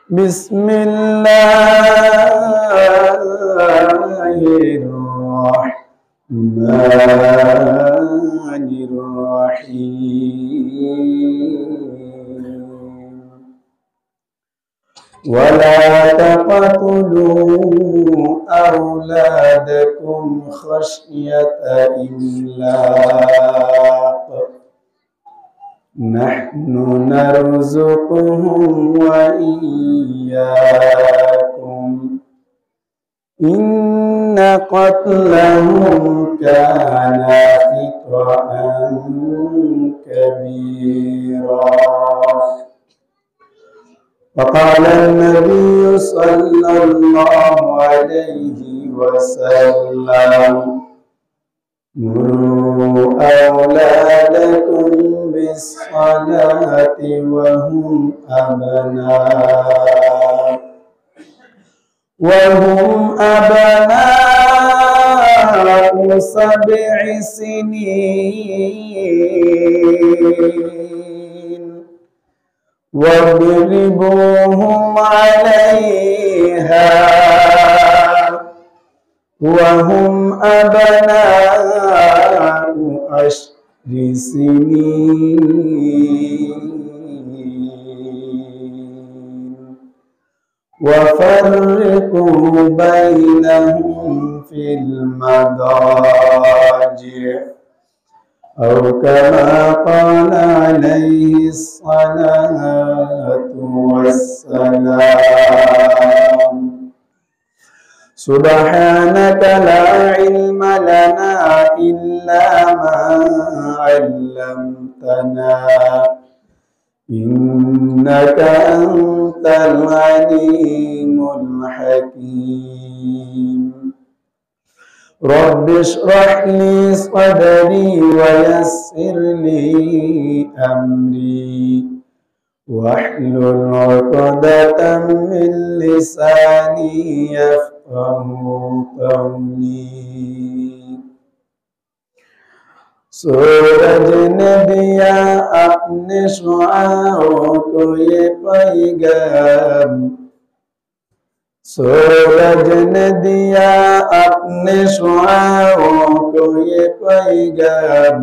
बिस्मिल्लाहिर्रहमानिर्रहीम। वला तक़तुलू औलादकुम खश्यत इम्लाक़ नहनु नर्ज़ुक़ुहुम व इय्याकुम इन्न क़त्लहुम काना ख़ित्अन कबीरा। फ़क़ाल नबी सल्लल्लाहु अलैहि वसल्लम मुरू औलादकुम बिस्सलाति वहुम अबनाउ सब'i सिनीन वद्रिबूहुम अलैहा वहुम अबनाउ अश्रि सिनीन वफ़र्रिक़ू बैनहुम फ़िल मदाजिअ औ कमा क़ाल अलैहिस्सलातु वस्सलाम। सुब्हानक ला इल्म लना इल्ला मा अल्लमतना इन्नका अंतल अलीमुल हकीम। रब्बि इश्रह ली सदरी व यस्सिर ली अमरी वहलुल उक़दतम मिन लिसानी यफ़क़हू क़ौली। सूरज ने दिया अपने शुआओं को ये पैगाम, सूरज ने दिया अपने शुआओं को ये पैगाम।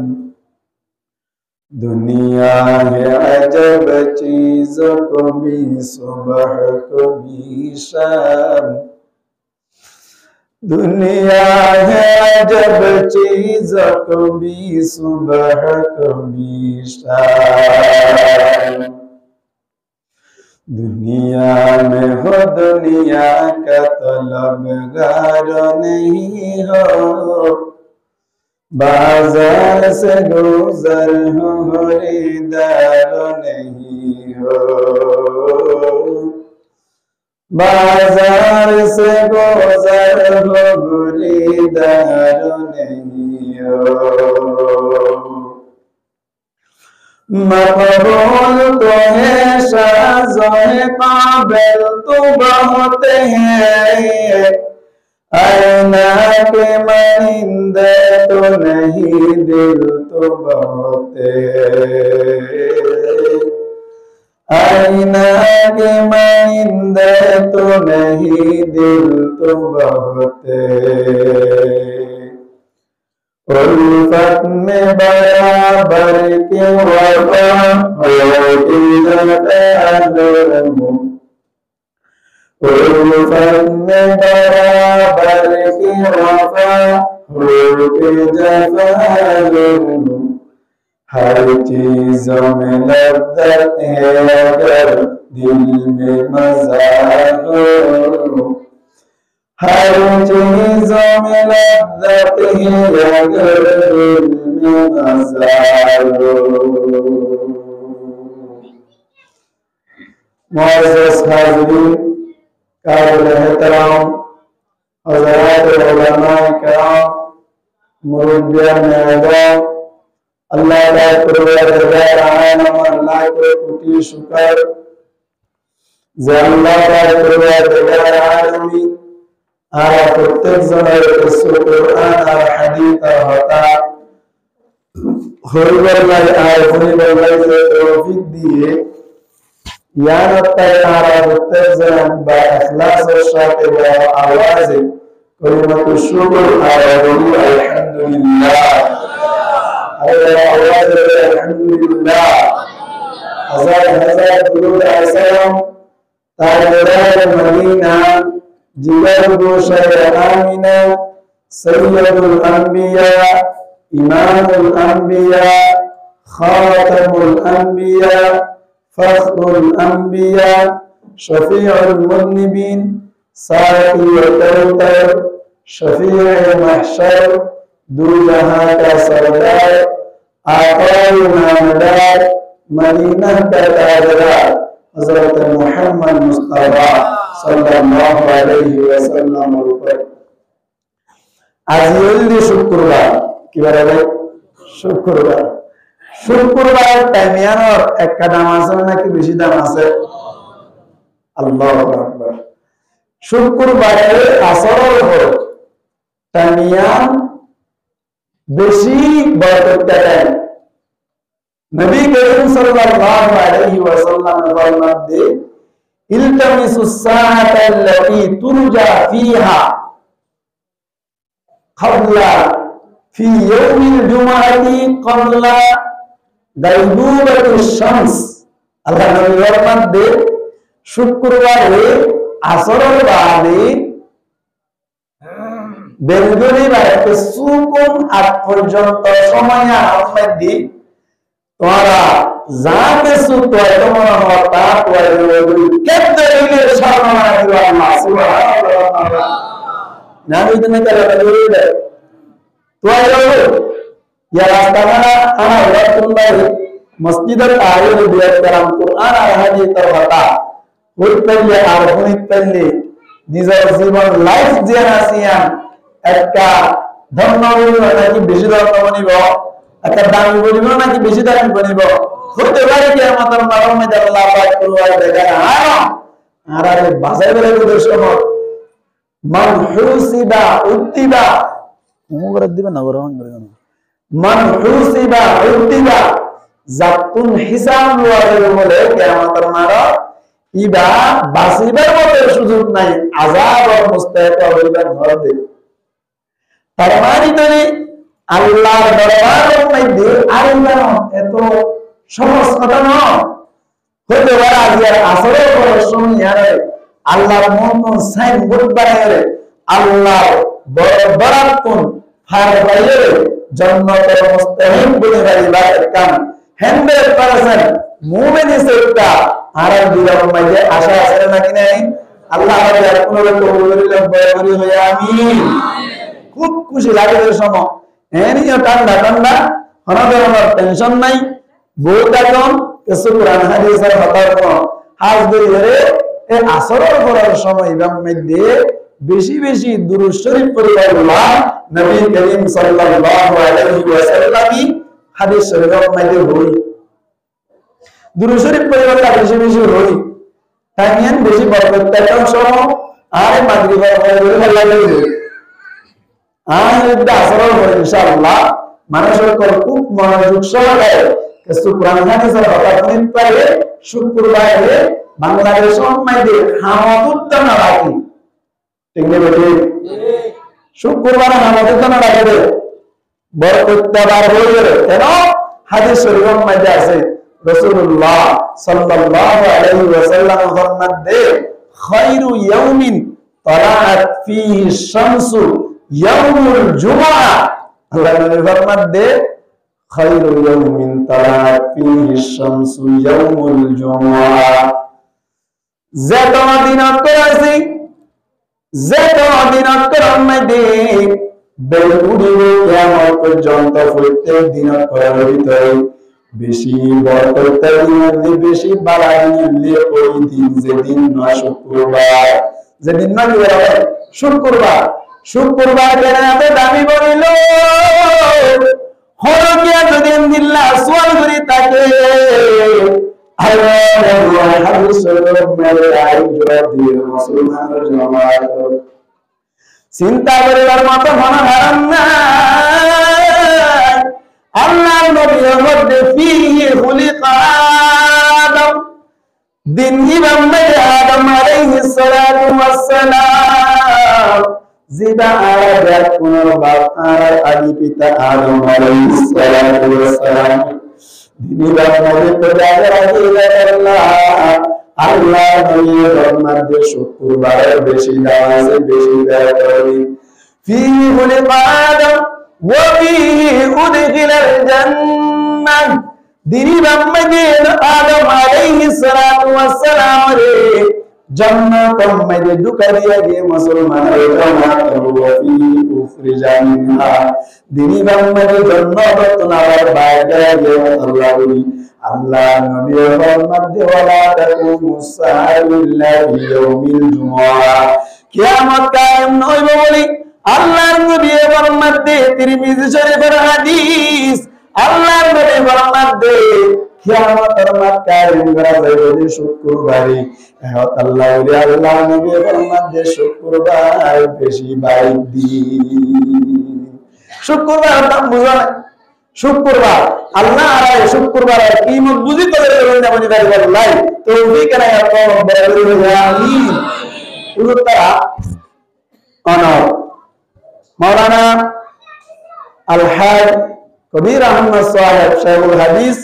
दुनिया है अजब चीज़ों को भी सुबह को भी शाम। दुनिया है अजब चीज़ों को भी सुबह को भी शाम। दुनिया में हो दुनिया का तलबगार नहीं हो, बाजार से गुजर हो खरीदार नहीं हो। बाजार से गुजर हो खरीदार नहीं हो। मक़बूल तो है शाज़-ए काबिल तो बहुत है, आईना के मानिंदे तो नहीं दिल तो बहुत है। आईना के मानिंदे तो नहीं दिल तो बहुत है। उल्फत में बराबर के वफ़ा होती ज़फ़ालुहु। उल्फत में बराबर के वफ़ा होती ज़फ़ालुहु। हर चीज़ों में लज़्ज़त है अगर दिल में मज़ा हो। हर चीज़ों में लज़्ज़त है अगर दिल में मज़ा हो। मुअज़्ज़ज़ हाज़िरीन, काबिल एहतराम हज़रात उलमाए किराम, मुरब्बियान आज़म, अल्लाह का परवरदिगार आलम, अल्लाह को कोटि शुक्र যে আল্লাহ তাআলা পরওয়ারদিগার আলামিন আর প্রত্যেক জনের কোরআন আর হাদিস হতা হরিবল ভাই আর হরিবল ভাই তৌফিক দিয়ে ইয়ানত্তাই তারা মুত্তাজিলান বা ইখলাসের সাথে বা আওয়াজে কালিমাতু শুকর আর আলহামদুলিল্লাহ আওয়াজে আলহামদুলিল্লাহ হাজার হাজার দুরূদ আর সালাম তাজদার মদিনা জিগার গোশায় আমিনা সৈয়দুল আম্বিয়া ইমামুল আম্বিয়া খাতামুল আম্বিয়া ফখরুল আম্বিয়া শফিউল মুযনিবিন সাকিউল কাউসার শফিউল মাহশর দু জাহাं का सरदार आकाए नामदार मदीना का ताजदार हजरत मुहम्मद मुस्तफा सल्लल्लाहु अलैहि वसल्लम ऊपर आज यल्दी शुक्रवार কি বলে শুক্রবার শুক্রবার টাইমিয়ানোর একটা দাম আছে নাকি বেশি দাম আছে আল্লাহু আকবার শুক্রবারে আসরের পর টাইমিয়ান বেশি বরকত দেয় নবী করিম সাল্লাল্লাহু আলাইহি ওয়াসাল্লাম ফরমাতে ইলতামিসুস সাআতা আল্লাতী তুরজা ফিহা ক্বাবলা ফি ইয়াউমিল জুমআতি ক্বাবলা গায়বুবাতিশ শামস আল্লাহ নবী ফরমাতে শুক্রবারে আসরের বাদে বেলগুনি বাড়িতে সুকুন আগ পর্যন্ত সময় মধ্যে তোমরা যা কিছু তোমরা হতা তোমরা কেতে দিলে শরণা দিও আল্লাহ সুবহানাল্লাহ না দিনে করা দিলে তোমরা ইয়া রাস্তানা আনা রাসূলুল্লাহ মসজিদের আয়োজন বিয়াত করাম কুরআন আর হাদিস হতা হইতলে আর হইতলে নিজের জীবন লাইফ জেনাসিয়ান একটা ধর্মগুলো নাকি বেশি ধর্ম বনিব একটা দামি বনিব নাকি বেশি দামি বনিব হতে পারে কি আমাদের মারমে আল্লাহ পাক কুরআন দেখা আর আরে বাজাই বলে দর্শক মান হুসিবা উত্তিবা মুগর দিবা না গরম করে মান হুসিবা উত্তিবা জাতুন হিসাব লওয়ার বলে কিয়ামতের মার ইবা বাসিবার মতো সুযোগ নাই আযাব আর মুস্তাহিক হইবার ঘর দে তার মানে তরি আল্লাহর দরবারের মধ্যে আল্লাহ এত সহজ কথা না হতে পারে আজকের আসরের পর শুনিয়ারে আল্লাহর মন সাইন বোর্ড বানায় আল্লাহ বরাবরাতুন ফার বাইরে জান্নাতের মুস্তাহিক বলে রাইবা কাম 100% মুমিন সেটা আর দিলার মধ্যে আশা আছে নাকি নাই আল্লাহ আমাদের কোন কবুল করি হয় আমিন খুব খুশি লাগে এই সময় এনিও ঠান্ডা ঠান্ডা আমাদের আমার টেনশন নাই বহুত এখন কিছু কোরআন হাদিসের কথা হাজ ধরে এই আসরের পরের সময় ইমাম মধ্যে বেশি বেশি দুরূদ শরীফ পড়ে আল্লাহ নবী করিম সাল্লাল্লাহু আলাইহি ওয়াসাল্লাম হাদিস শরীফের মধ্যে বলি দুরূদ শরীফ পড়ে আল্লাহ বেশি বেশি বলি তাইয়ান বেশি বরকত তাও সহ আর মাগরিবের পরে ভালো লাগে আর এটা আসরের পরে ইনশাআল্লাহ মানুষের খুব মনোযোগ সহকারে কিছু কোরআন হাদিসের কথা শুনতে পারে শুক্রবারে বাংলাদেশের মধ্যে হামাদুদ্দানা রাখি ঠিক না বেটি শুক্রবারে হামাদুদ্দানা রাখে বরকতবার হয়ে গেল কেন হাদিস শরীফের মধ্যে আছে রাসূলুল্লাহ সাল্লাল্লাহু আলাইহি ওয়াসাল্লাম ফরমাতে খায়রু ইয়াউমিন তালাআত ফীহি শামসু ইয়াউমুল জুমআ আল্লাহ নবী ফরমাতে খায়রু ইয়াউমিন তালাআত ফীহি শামসু ইয়াউমুল জুমআ যত দিনত করেছি যত দিনত করমদে বেলুড়িবে কিয়ামত পর্যন্ত প্রত্যেক দিনত করার ভিতরে বেশি বরকত দিনে বেশি বাড়াই নিলে ওই দিন যেদিন না শুক্রবার যেদিন না শুক্রবার শুক্রবার কেন এত দামি বলিল হলো কি যেদিন দিল্লা সোয়াল করি তাকে চিন্তা করিবার মতো মন হারাম না আল্লাহ নবীর মধ্যে ফিহি খুলিকা আদম দিন ইমামে আদম আলাইহিস সালাতু ওয়াস সালাম জিবা আরাদাত কোন বাপ আর আদি পিতা আদম আলাইহিস সালাতু ওয়াস সালাম দিন ইমামে পদারে আল্লাহ আল্লাহ নবীর মধ্যে শুক্রবারের বেশি নামাজে বেশি ব্যয় করি ফিহি খুলিকা আদম ওয়া ফিহি উদখিলাল জান্নাহ দিনী বাম্মে আদম আলাইহিস সালাতু ওয়াস সালাম রে জান্নাতের মধ্যে ঢুকা দিয়া গিয়ে মুসলমানের জামাত ওয়া ফিহি উখরিজা মিনহা দিনী বাম্মে জান্নাত নাবার বাইরে গিয়ে আল্লাহ বলি আল্লাহ নবীর মধ্যে ওয়ালা তাকুমুস সাআতু ইল্লা বিয়াউমিল জুমআ কিয়ামত কায়েম নয় বলি আল্লাহর নবীর মধ্যে তিরমিজি শরীফের হাদিস আল্লাহর নবীর মধ্যে কিয়ামতের মাঠ কায়েম করা যাবে শুক্রবারে আল্লাহ আল্লাহ নবীর মধ্যে শুক্রবার বেশি বাইক দি শুক্রবার নাম বুঝা শুক্রবার আল্লাহ আর শুক্রবার কি মত বুঝি করে বন্ধ করে বলাই তো ওই কেন এত বড় বড় আমিন উত্তরা অনর মাওলানা আল-হাজ কবির আহমদ সাহেব শাইখুল হাদিস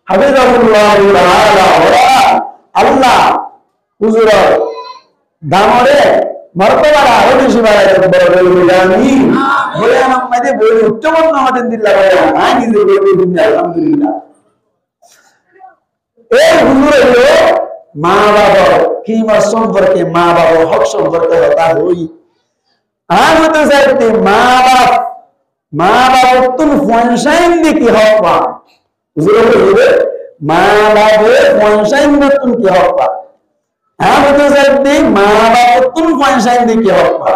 হাফিজাহুল্লাহ তাআলা আল্লাহ হুজুর দামরে মর্তবা আরো বেশি বাড়ায় বড় বড় আমিন বলে আমাদের বলে উত্তম আমাদের দিল্লা ভাই আমি নিজে বলে দিন আলহামদুলিল্লাহ এই হুজুর হলো মা বাবা কি সম্পর্কে মা বাবা হক সম্পর্কে কথা হই আমি তো চাইতে মা বাবা তুম ফনসাইন দি কি হক পা হুজুর বলে মা বাবা ফনসাইন দি তুম কি হক পা আমি তো চাইতে মা বাবা তুম ফনসাইন দি কি হক পা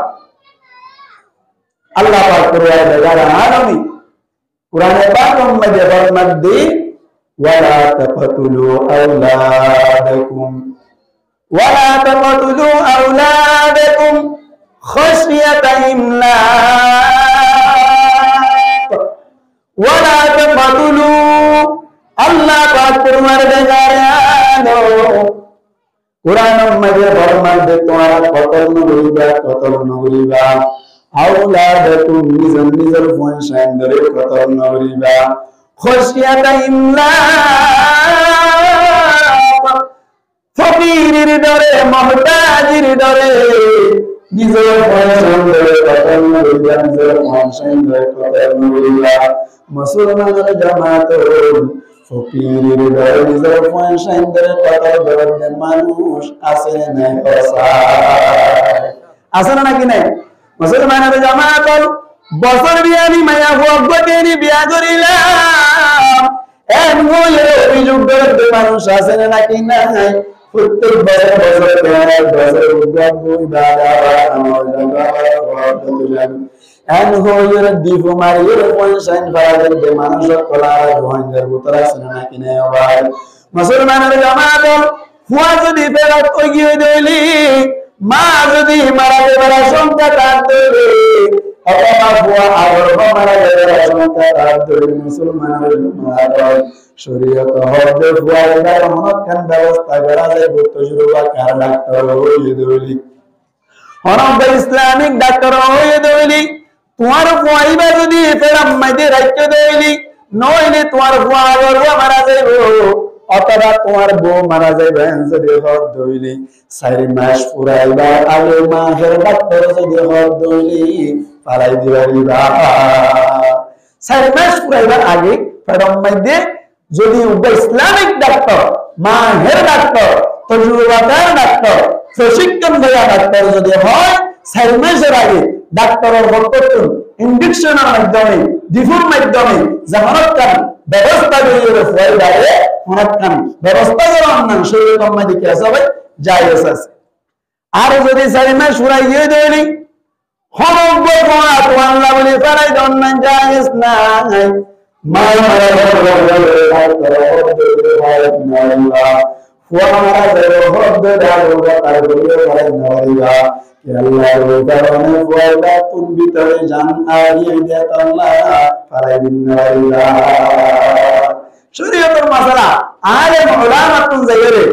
আল্লাহ পাক কুরআনে বলেন আলামি কুরআনে পাকের মধ্যে ফরমাতে ওয়ালা তাকতুলু আওলাদাকুম খাশিয়াতা ইমলাক ওয়ালা তাকতুলু আল্লাহ পাক কুরআনে কুরআনের মধ্যে ফরমাতে তোমরা কতল নগরিবা আওলাদাকুম নিজের ফনসাইন ধরে কতল নগরিবা খাশিয়াতা ইমলাক ফকিরের ডরে মুহতাজির ডরে নিজের ফনসাইন ধরে কতল নগরিবা নিজের ফনসাইন ধরে কতল নগরিবা মুসলমানের জামাত ফকিরের ডরে নিজের ফনসাইন ধরে কতল ধরে মানুষ আছে না আছে নাকি নাই মুসলমানের জামাত বছর বিয়ানি মায়া ভগবতীনি বিয়া করিলাম এন হইলে অভিযোগ করতে মানুষ আছে নাকি নাই প্রত্যেক বছর দুই দাদা আমার এন হইলে দিব মারিয়ে পয়সাইন ফারাতে মানুষ কলা রোহিঙ্গার ভিতর আছে নাকি নাই ভাই মুসলমানের জামাত হুয়া যদি ফেরত গিয়ে দিলি মা যদি মারা যাবার সংখ্যা তার ধরে অথবা বুয়া আগর মারা যাবার সংখ্যা তার ধরে মুসলমানের শরীয়ত হতে বুয়া এর মনকান ব্যবস্থা করা যায় তজরুবা কার ডাক্তার হয়ে দইলি অনব ইসলামিক ডাক্তার হয়ে দইলি তোমার বুয়াইবা যদি ফেরাম মাইদে রাখতে দইলি নইলে তোমার বুয়া আগর মারা যাইবো অথবা তোমার বউ মারা যাইবে যদি হদ দইলি 4 মাস পুরাইবার আগে মাহের ডাক্তার যদি হদ দইলি পালাই দিবারিবা 4 মাস পুরাইবার আগে ফেরম মধ্যে যদি ইসলামিক ডাক্তার মাহের ডাক্তার তজরুবাদার ডাক্তার প্রশিক্ষণ দেওয়া ডাক্তার যদি হয় 4 মাসের আগে ডাক্তারের বক্তব্য ইনজেকশনের মাধ্যমে ডিফুর মাধ্যমে জামানত কান ব্যবস্থা করিয়ে ফয়দারে অনেকখান ব্যবস্থা করা না শরীর কম্মা দিকে আছে ভাই জায়েজ আছে আর যদি 4 মাস ফুরাইয়ে দেয়নি হনব কোয়া তো আল্লাহ বলে ফরাই দন না জায়েজ না মা মারা ফুয়া মারা যাবে হদ দাও তার বলে ফরাই নরিবা আল্লাহর কারণে ফয়দা তুম ভিতরে জান আইয়ে দেত আল্লাহ ফরাই দিন নরিবা শরীয়তের মাসালা আলেম উলামা তুন যাইরে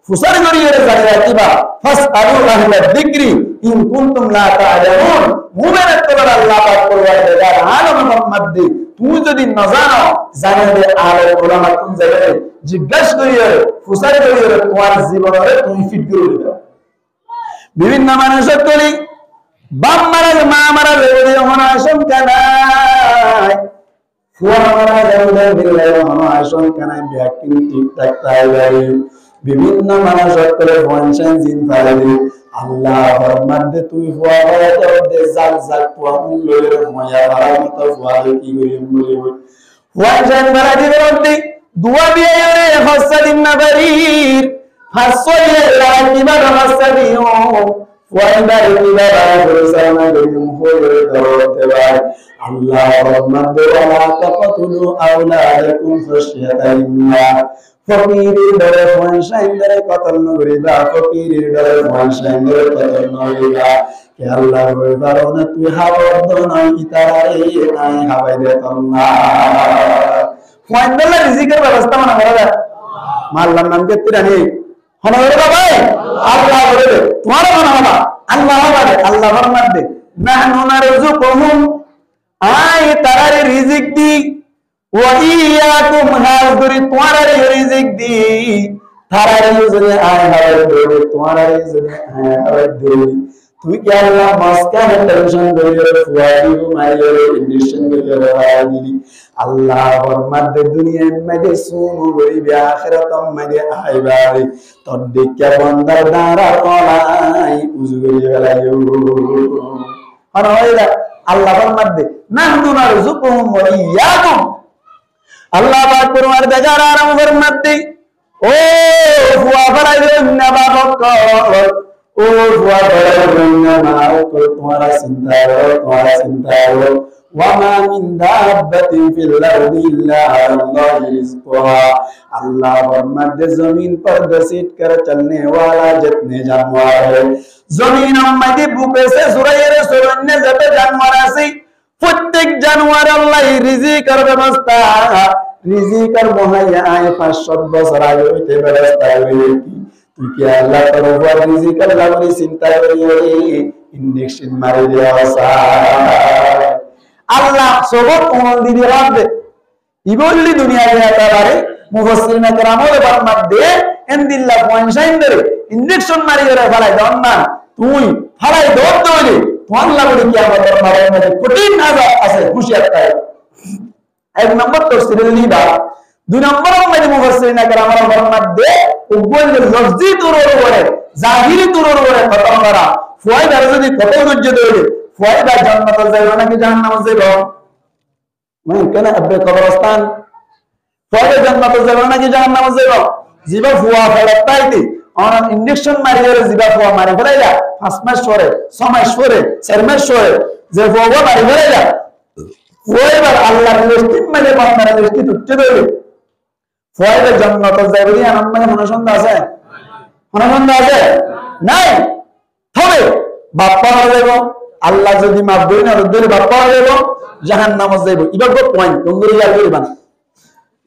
ফুসার করিয়ে জানি রাখিবা ফাসআলু আহলা যিকরি ইন কুনতুম লা তা'লামুন মুমিনের তোমরা আল্লাহ পাক পরওয়ারদিগার আলম মুহাম্মদ দি তুমি যদি না জানো জানাবে আলেম উলামা তুমি যাবে জিজ্ঞাসা করিয়ে ফুসার করিয়ে তোমার জীবনে তুমি ফিট করে দিবে বিভিন্ন মানুষের তরি বাপ মারা মা মারা যাবে এমন আশঙ্কা নাই ফুয়া মারা যাবে এমন আশঙ্কা নাই ব্যাকিং ঠিকঠাক তাই বিভিন্ন মানুষের তরি ফনশন জিন ফালি আল্লাহ ফরমাতে তুই ফুয়া মারা যাবে জাল জাল ফুয়া লইরে ময়া মারা মত ফুয়া কি করি বলি ফনশন মারা দিবে দুয়া দিয়ে রে হাসাদিন নাবারির হাসলে লাকিবা হাসাদিও ওয়াইদা ইলা রাসূলুল্লাহ গরিম হয়ে দরতে ভাই আল্লাহ রহমত ওয়ালা তাকতুলু আওলাদাকুম খাশিয়াতা ইমলাক ফকিরের ডরে ফনশাইন ডরে কতল নগরিবা ফকিরের ডরে ফনশাইন ডরে কতল নগরিবা কে আল্লাহ বলে পারো না তুই হাওয়াদ নয় ইতারে নাই হাওয়াই দে আল্লাহ ওয়াইদা রিজিকের ব্যবস্থা মানে করা মাল্লার নাম কে তিরানি হন রে ভাই আল্লাহ বলে তোমার মনে হলো আল্লাহ বলে আল্লাহ ফরমান দে নাহনু নারযুকুহুম আই তারারে রিজিক দি ওয়া ইয়াকুম হাযুরি তোমারে রিজিক দি তারারে যদি আয় হাওয়াই দে তোমারে যদি আয় হাওয়াই দে তুই কি আল্লাহ মাসকানে টেনশন করিয়ে ফুয়াদি মাইলে ইন্ডিশন করিয়ে হাওয়াই আল্লাহ ফরমান দে দুনিয়ার মধ্যে সুমু গরিব আখিরাতম মধ্যে আইবারে তোর দিকে বন্দার দ্বারা কলাই উজুরি গলায়ো আর হইলা আল্লাহ ফরমান দে নাহনু নারযুকুহুম ওয়া ইয়াকুম আল্লাহ পাক পরওয়ারদিগার আরাম ফরমান দে ও ফুয়া ফরাইলে না বাবক ও ফুয়া ফরাইলে না মারক তোমারা চিন্তা করো وما من دابة في الأرض إلا على الله رزقها अल्लाह फरमाते जमीन पर घसीट कर चलने वाला जितने जानवर है जमीन मध्य भूखे से सुरैरे सुरन्य जब जानवर आसी प्रत्येक जानवर अल्लाह रिजिकर व्यवस्था रिजिकर मुहैया आए 500 बছর আগে হইতে ব্যবস্থা হইছে তুই কি আল্লাহ তার উপর রিজিকের লাগি চিন্তা করিয়ে ইনজেকশন মারি দেওয়া আল্লাহ সবক কোন দিদি রাখবে ইবল্লি দুনিয়া একেবারে মুফাসসিরিন কেরামের ফরমান দে এন্দিল্লাহ পয়সাইন ধরে ইনজেকশন মারি করে ফলাই দন না তুই ফলাই দৌড় দৌড়ে তোমার লাগবে কিয়ামতের মারার মধ্যে কঠিন আযাব আছে হুঁশিয়ার তাই এক নম্বর তাফসীরের লিবা দুই নম্বর মধ্যে মুফাসসিরিন কেরামের ফরমান দে উগল লফজি তুরর করে জাহিরি তুরর করে খতম করা ফয়দা যদি কত ধৈর্য ধরে ফয়দা জান্নাতে যাইব নাকি জাহান্নামে যাইব মানে কেন আব্বে কবরস্থান ফয়দা জান্নাতে যাইব নাকি জাহান্নামে যাইব জিবা ফুয়া ফলাইতে অন ইনজেকশন মারিয়ে জিবা ফুয়া মারি ফলাইলা 5 মাস পরে 6 মাস পরে 4 মাস পরে যে ফুয়া মারি ফলাইলা ফয়দা আল্লাহর লিস্ট মানে বান্দার লিস্ট তুচ্ছ দেবে ফয়দা জান্নাতে যাইব কি আনন্দ মানে মনসন্দ আছে নাই হবে বাপ্পা হয়ে যাইব আল্লাহ যদি মাফ দেয় না রুদ্রে বাপ্পা হয়ে যাব জাহান্নামে যাইব ইবাগো পয়েন্ট ডঙ্গরি ইয়ার করিবা না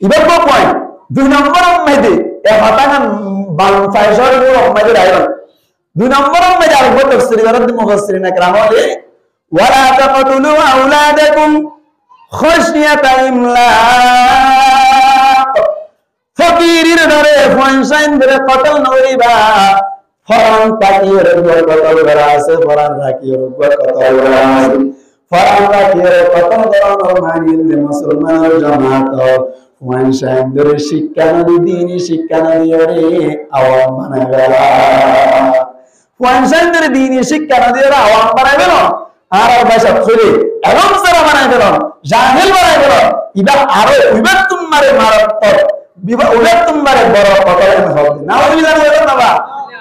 ইবাগো পয়েন্ট দুই নম্বর মধ্যে এ হাতাগান বাল ফাইজার গুলো মধ্যে রাইবা দুই নম্বর মধ্যে আর বড় তাফসীর করেন মুফাসসিরিন کرام বলে ওয়ালা তাকতুলু আওলাদাকুম খাশিয়াতা ইমলাক ফকিরের ধরে ফনশাইন ধরে কতল নরিবা ফরান তাকিয়ে রুগর কতল করা আছে ফরান রাখিয়ে রুগর কতল করা আছে ফরান রাখিয়ে কতল করানোর মানিল মুসলমান জামাত ফনশাইনদের শিক্ষা নদী দ্বীনি শিক্ষা নদী ওরে আওয়াম বানাবে ফনশাইনদের দ্বীনি শিক্ষা নদী ওরে আওয়াম বানাবে না আর ভাষা ফিরে এবং সারা বানাবে না জাহিল বানাবে না ইবা আরো ইবা তোমারে মারাত্মক বিবা ওরে তোমারে বড় কতল হবে না ওই জানো না বা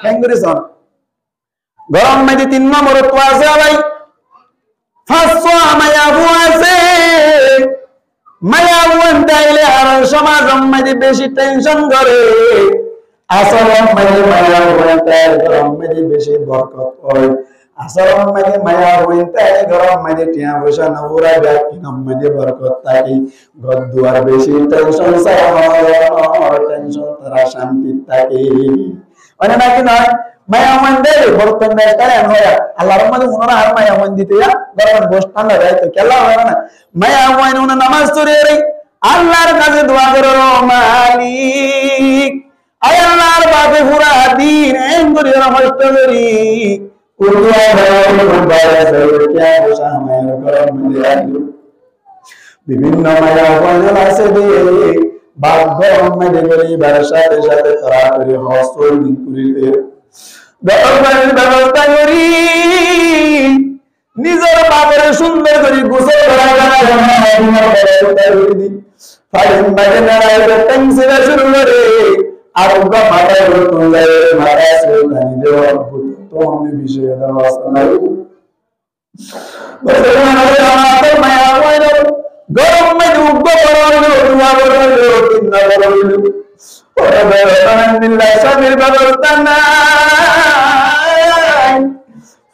হেঙ্গুরিসন গরম মধ্যে 3 নম্বর তো আছে ভাই ফাসো মায়াবু আছে মায়াবু তাইলে আর সমাজ মধ্যে বেশি টেনশন করে আসল মধ্যে মায়াবু তাইলে গরম মধ্যে বেশি বরকত হয় আসল মধ্যে মায়াবু তাইলে গরম মধ্যে টিয়া পয়সা নবুরা ব্যাকি মধ্যে বরকত থাকে ঘর দুয়ার বেশি টেনশন সারা টেনশন তারা শান্তি থাকে ওনে নাকি নয় মায়া মান দেয় বর্তমান দেশটারে হয় আল্লাহর রহমতে উনারা আর মায়া মান দিতে যা গরম বসতান না যায় তো কেলা হয় না মায়া মান উনা নামাজ পড়ে রে আল্লাহর কাছে দোয়া করো মালিক আয় আল্লাহর বাপে পুরা দিন এম করি নষ্ট করি কুরুয়া বিভিন্ন মায়া মান আছে দে ভাগ্য মেরে গলি ব্যবসার সাথে তারা করে হস্তর দিন করিলে গরমের ব্যবস্থা করি নিজের বাপের সুন্দর করে গোসল করা ফাইন বাইরে নারায় টেনশন শুরু করে আর ওগা মাথায় রতন যায় মাথায় সুলতানি দেওয়া তো অন্য বিষয়ে দেওয়া আসলে মায়া হয় গরম মেয়ে উগ্র বড় দুয়া বড় তিনটা বড় আলহামদুলিল্লাহ স্বামীর ব্যবস্থা নাই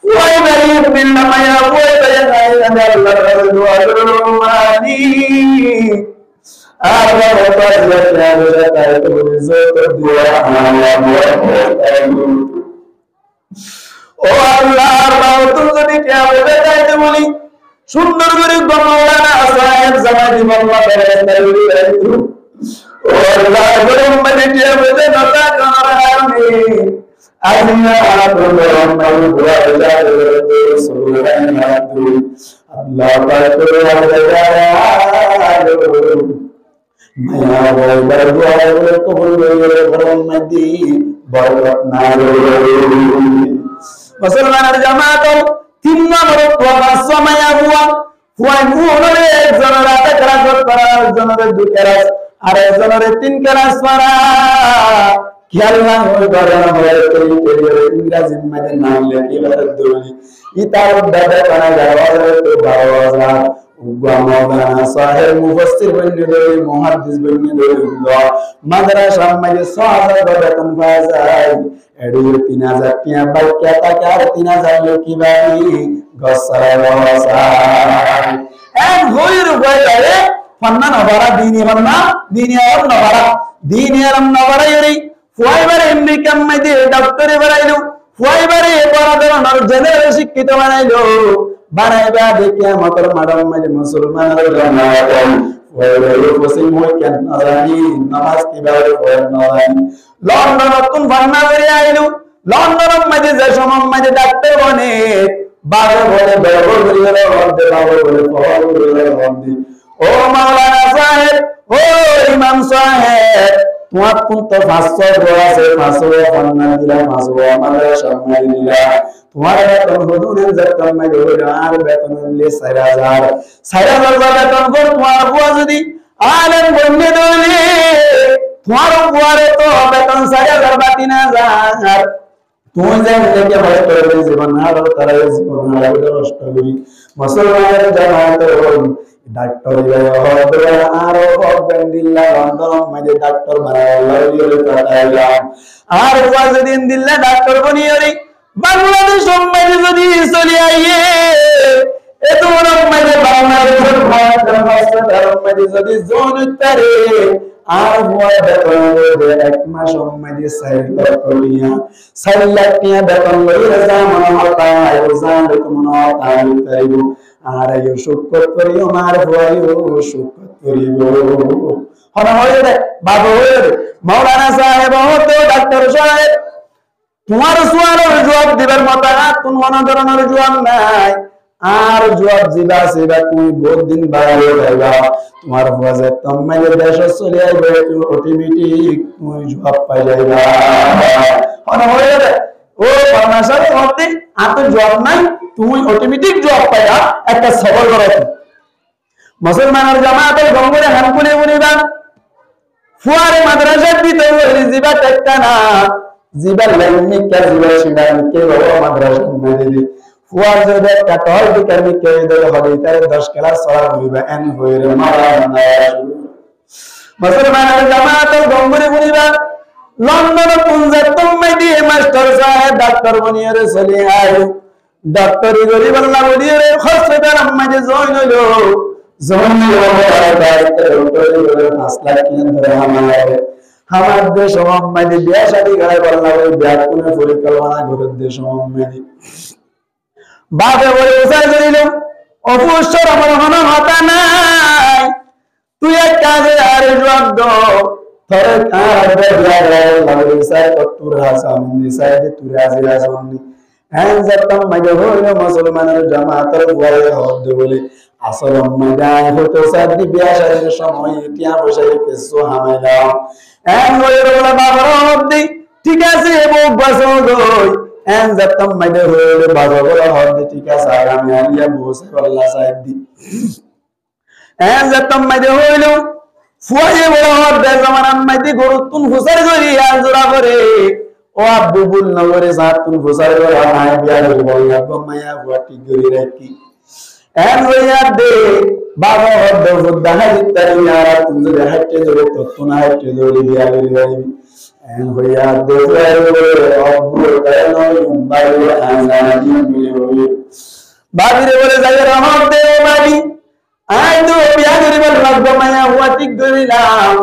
ওই বাড়ি বিল্লা মায়া ওই বাড়ি নাই আল্লাহর কাছে দোয়া করো মানি আর বড় কাজ করতে তাই তো যত দোয়া ও আল্লাহর বাবা তুমি যদি কিয়ামতে যাইতে বলি সুন্দর করে গমওয়ালা সাহেব জামাই দিবাল্লাহ বেরেস্তা ও আল্লাহ গরম মানে কিয়ামতে নতা কারণে আল্লাহ গরম মানে দোয়া যায় সুবহানাল্লাহ আল্লাহ পাক করে মায়া বল বড় দোয়া বলে কবুল করে গরম মদি বরকত না মুসলমানের জামাত তিন নম্বর তোবা সময়া হুয়া হুয়া মুরে একজনের একরা করা একজনের দুই কেরাস আর একজনের তিন কেরাস করা খেয়াল না হয়ে করে না হয়ে ইংরেজি মধ্যে নাম লেখি বলে দলি ইতার দাদা কানা যাওয়ার তো 12000 উগামাওলানা সাহেব মুফাসসির বনে দলি মুহাদ্দিস বনে দলি মাদ্রাসা মধ্যে 6000 বেতন পাওয়া যায় এডি 3000 টিয়া বাক্য টাকা 3000 লোকি বাড়ি গসরা এন হইর বইলে ফন্না নবরা দিনি বন্না দিনি আর নবরা দিনি আর নবরা ইরি ফুয়াইবারে এমনি কামমে ডক্টরে বানাইলো ফুয়াইবারে বড় ধরনের জেনারেল শিক্ষিত বানাইলো বানাইবা দেখিয়া মতর মাডাম মানে মুসলমানের জামাত ফুয়াইবারে ফসিম হই কেন নাজানি নামাজ কিভাবে পড়েন নাজানি লন্ডন কোন ফান্না করে আইলো লন্ডনের মধ্যে যে সময় মধ্যে ডাক্তার বনে বাবা বলে বেরবর করিলে মধ্যে বাবা বলে ফল করিলে মধ্যে ও মাওলানা সাহেব ও ইমাম সাহেব তোমার কোন তো 500 বড় আছে 500 ফান্না দিলা 500 আমাদের সামনে দিলা তোমার বেতন হুজুরের বেতন মে হলো আর বেতন হলে 4000 বেতন কর তোমার বুয়া যদি আলেম বন্নে দলে তোমার বুয়ারে তো বেতন 4000 বাতি না যার তুমি যে নিজেকে নষ্ট করে জীবন আর তারা জীবন আর নষ্ট করি মুসলমানের জামাত ডাক্তার ইয়া আর বন্দিল্লাহ লন্ডন মধ্যে ডাক্তার বানাইলা পাঠাইলা আর ওয়াজদিন দিল্লা ডাক্তার বনিয়রি বাংলাদেশ মধ্যে যদি চলে আইয়ে এত বড় মধ্যে বাংলাদেশের ভাষা মধ্যে যদি জোন উত্তরে আর হয় বেতন লইবে এক মাস মধ্যে 4 লাখ করিয়া 4 লাখ টিয়া বেতন লইলে জামান হতায় ওজান তোমরা তাই তাইবো আর এই শুকর করিও মার ভয়ও শুকর করিও হন হয়ে রে বাবা হয়ে রে মাওলানা সাহেব হতো ডাক্তার সাহেব তোমার সওয়ালের জবাব দিবার মত কোন ধরনের জবাব নাই আর জবাব দিবা সেবা তুমি বহুত দিন বাড়াইয়া যাইবা তোমার বাজে তোমার দেশ চলে আইবে অটোমেটিক তুমি জবাব পাই যাইবা হন হয়ে রে ও পরমাশার মধ্যে আত জবাব নাই তুমি অটোমেটিক জবাব পাইয়া একটা সবল করো মুসলমানের জামাতের গঙ্গরে হানকুনে বনিবা ফুয়ারে মাদ্রাসার দিতে জিবা টেক্কা না জিবা লেমিকা জিবা শিনামিকে বড় মাদ্রাসা মেরে দি ফুয়ার যদি একটা টল দিকামিকে দেয় হবে তার 10 ক্লাস সরা হইবা এন হইরে মারা না মুসলমানের জামাতের গঙ্গরে বনিবা লন্ডন পুঞ্জাতম মেডি মাস্টার সাহেব ডাক্তার বনিয়ে চলে আয় ডাক্তারি গরিব আল্লাহ বলিয়ে হসপিটাল আমাদের জয়েন হলো জয়েন হলো ডাক্তার ডক্টরি 5 লাখ কিনে ধরে আমারে আমার দেশ মোহাম্মদী বিয়া শাদী করে বললাম ওই বিয়া কোনে পরিকল্পনা করে দেশ মোহাম্মদী বাপে বলে উচাই করিল অবশ্যই আমার মনে হতা নাই তুই এক কাজে আর জবাব দাও তোর কার বিয়া লাগে সাই তুর হাসান সাই তুই রাজি রাজনি হ্যাঁ যতম মাঝে হইল মুসলমানের জামাতের বলে হদ বলে আসল মজায় হতো সাদি বিয়া শাদীর সময় টিয়া বসে কিছু হামাইলাম হ্যাঁ হইল বলে বাবার হদ ঠিক আছে বউ বসো গই হ্যাঁ যতম মাঝে হইল বাবা বলে হদ ঠিক আছে আমি আলিয়া বসে আল্লাহ সাহেব দি হ্যাঁ যতম মাঝে হইল ফুয়ায়ে বলে হদ জামানার মাঝে গরুতুন হুসার করি আর জোড়া করে ও আব্বু বুল নগরে সাতুন ফুসার করে আয় বিয়া বললা গমায়া ওয়াটি গরি রাখি এন হইয়া দে বাবা হদ ফুদা হাইতারি আর তুই যদি হাইতে ধরে তো তুনা হাইতে ধরে বিয়া গরি রাখবি এন হইয়া দে আব্বু কেন বাইরে আনানি বিলি বাবিরে বলে যাই রহমত দে বাবি আই তো বিয়া গরি বললা গমায়া ওয়াটি গরি লাম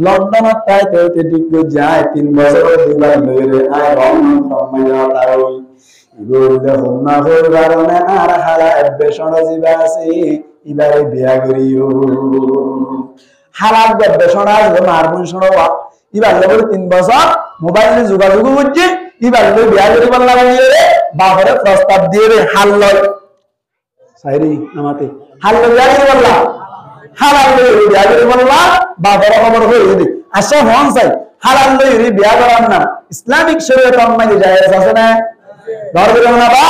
লন্ডন তাইতে ঠিক যায় 3 বছর দিবার লইরে আই রহমায়া তারই ইগোরদে হন্না হল কারণে আর হালা বেশন জিবাসি ইবারে বিয়া করিও হালাত বেশন আজ মারমুন শোনবা ইবার লইরে 3 বছর মোবাইলে যোগাযোগ করছে ইবার লই বিয়া করি বললা লইরে বাপরে প্রস্তাব দিয়ে রে হাল লয় সাইরি আমাতে হাল লই বিয়া করি বললা হালাল লইরি বিয়া করি বললা বাবার খবর হয়ে যদি আশা হন চাই হালাল লইরি বিয়া করার না ইসলামিক শরীয়ত অনুযায়ী জায়েজ আছে না ধরবে না বা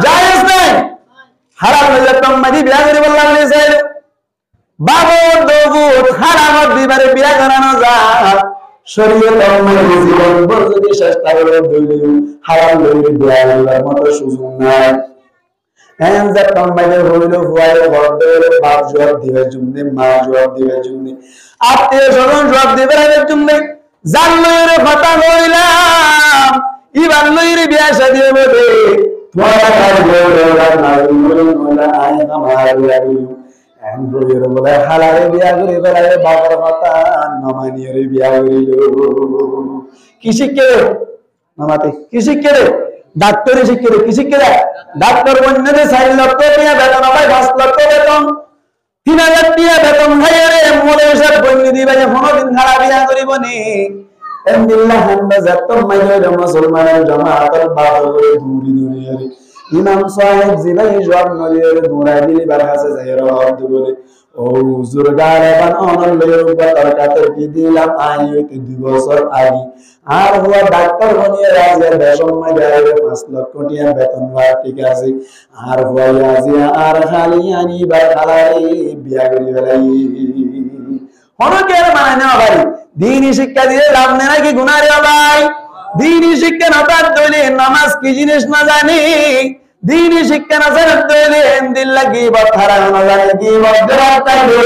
জায়েজ নাই হালাল শরীয়ত অনুযায়ী বিয়া করি বললা বলে চাই বাবু দবু হারাম দিবারে বিয়া করানো যায় শরীয়ত অনুযায়ী জীবন ভর যদি চেষ্টা করে দইলে হালাল লইরি বিয়া করার মতো সুযোগ নাই হ্যাঁ যতম মাঝে হইল ফুয়ারে বড়দের বাপ জবাব দিবে জুমনে মা জবাব দিবে জুমনে আত্মীয় স্বজন জবাব দিবে জুমনে জান লইরে কথা হইলাম ইবার লইরে বিয়া শাদী হবে তোমার কাজ বড়রা নাই বড়রা আই আমার লাগি এন রইরে বলে হালারে বিয়া করে বেলায় বাবার কথা নমানিরে বিয়া করিল কি শিখে নামাতে কি শিখে ডাক্তারি শিক্ষা কি শিক্ষা ডাক্তার বন্যে 4 লক্ষ টাকা বেতন হয় 5 লক্ষ বেতন 3000 টাকা বেতন হয় রে মোরে সব বন্যে দিবে কোনদিন খাড়া বিয়া করিব নি আলহামদুলিল্লাহ আমরা যতম মাইরে মুসলমানের জামাতের বাবা করে দূরি দূরি রে ইমাম সাহেব জিবাই জব নলিয়ে দূরাই দিলি বার হাসে যাইরা হদ বলে ও হুজুর গারাবান অনল লইব তরকাতের কি দিলাম আই হইতে 2 বছর আগে আর হুয়া ডাক্তার বনিয়ে রাজের বেতন মাইরে 5 লক্ষ টাকা বেতন হয় ঠিক আছে আর হুয়া আজিয়া আর খালি আনি বা খালাই বিয়া করি বেলাই হনকের মানে না ভাই দ্বীনি শিক্ষা দিয়ে লাভ নেই নাকি গুনাহ রে ভাই দ্বীনি শিক্ষা না তার দইলে নামাজ কি জিনিস না জানি দ্বীনি শিক্ষা না জানার দইলে দিল লাগি বাথারা না জানি কি বদরা তাইলে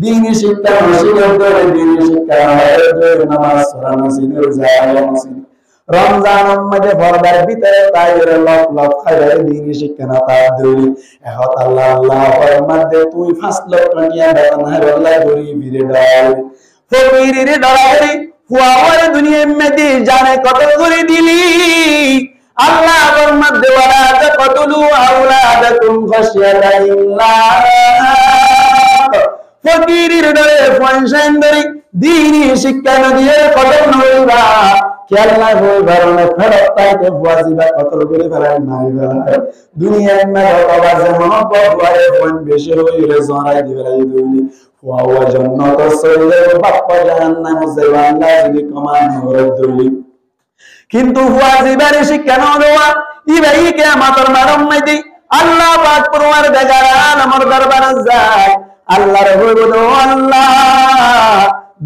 দ্বীনি শিক্ষা মসজিদের দইলে দ্বীনি শিক্ষা দইলে নামাজ সরা মসজিদের যায় মসজিদ রমজান মধ্যে ফরদার ভিতরে তাইরে লক লক খাইরে দ্বীনি শিক্ষা না তার দইলে এহত আল্লাহ আল্লাহ ফরমাতে তুই 5 লক্ষ টাকা বেতন হয় আল্লাহ দরি বিরে দাও ফকিরে ডরাই ফুয়ারে দুনিয়া মধ্যে জানে কত করে দিলি আল্লাহ ফরমাতে ওয়ালা তাকতুলু আওলাদাকুম খাশিয়াতা ইল্লাহ ফকিরের ডরে ফনশান ধরে দ্বীনি শিক্ষা না দিয়ে কদম নইবা কেল্লা হই কারণে ফেরত তাইতে ওয়াজিবা কত করে ফেরাই মারিবা দুনিয়ার মধ্যে আওয়াজে মহব্বত ওয়ারে ফোন বেশি হইলে জরাই দিবেলাই দুনি ওয়া জান্নাত সইলে বাপ্পা জাহান্নাম যাইবাল্লা যদি কমান হরে দুনি কিন্তু ওয়াজিবার শিক্ষা না দেওয়া ইবাই কিয়ামতের মারম্মতি আল্লাহ পাক পরওয়ার দেগারান আমার দরবারে যায় আল্লাহর হইবো আল্লাহ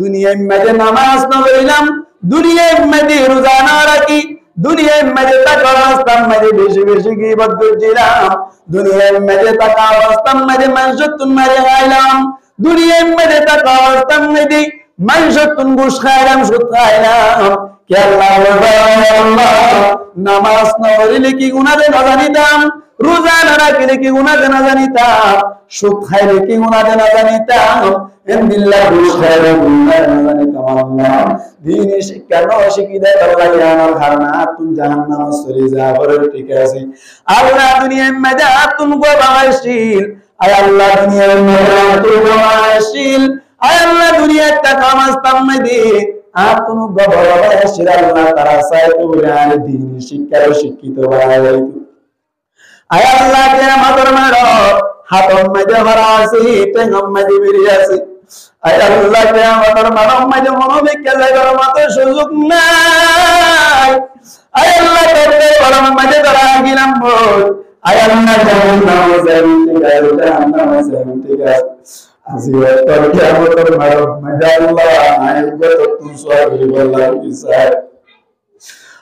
দুনিয়ার মধ্যে নামাজ না পড়িলাম দুনিয়ার মধ্যে রোজা না রাখি দুনিয়ার মধ্যে টাকা অবস্থান মধ্যে বেশি বেশি গীবত করছিলাম দুনিয়ার মধ্যে টাকা অবস্থান মধ্যে মানসুতুন মারে খাইলাম দুনিয়ার মধ্যে টাকা অবস্থান মধ্যে মানসুতুন ঘুষ খাইলাম সুদ খাইলাম কে আল্লাহ নামাজ না পড়লে কি গুনাহ না জানিতাম রোজা না রাখলে কি গুনাহ না জানিতাম সুদ খাইলে কি গুনাহ না জানিতাম ইন্দিল্লাহ বুশরা বিল্লাহি তাআলা দিন শিক্ষা ন শিখিদে আল্লাহ আমার ধারণা তুম জাহান্নাম চলে যাবে ঠিক আছে আল্লাহ দুনিয়ায় মজা তুম গো বামাশিল আয় আল্লাহ দুনিয়ায় মজা তুম বামাশিল আয় আল্লাহ দুনিয়ায় টাকা মাস্তাম দে আতুম গো বামাশিল আল্লাহ তারা সাই তুরান দিন শিক্ষা শিক্ষিত বানাই আয় আল্লাহ কিয়ামতের মারো হাতম মজা ভরা আছে টেঙ্গম মজা বেরিয়ে আছে আয় আল্লাহ কিয়ামতের মারো মজা মনোবিকে লাগার মত সুযোগ নাই আয় আল্লাহ তোরে বড় মজা ধরা গিলাম বল আয় আল্লাহ জাহান্নাম জাহান্নাম আজিও তোর কিয়ামতের মারো মজা আল্লাহ আয় গো তুই সোয়াবি বল্লাহ ইসা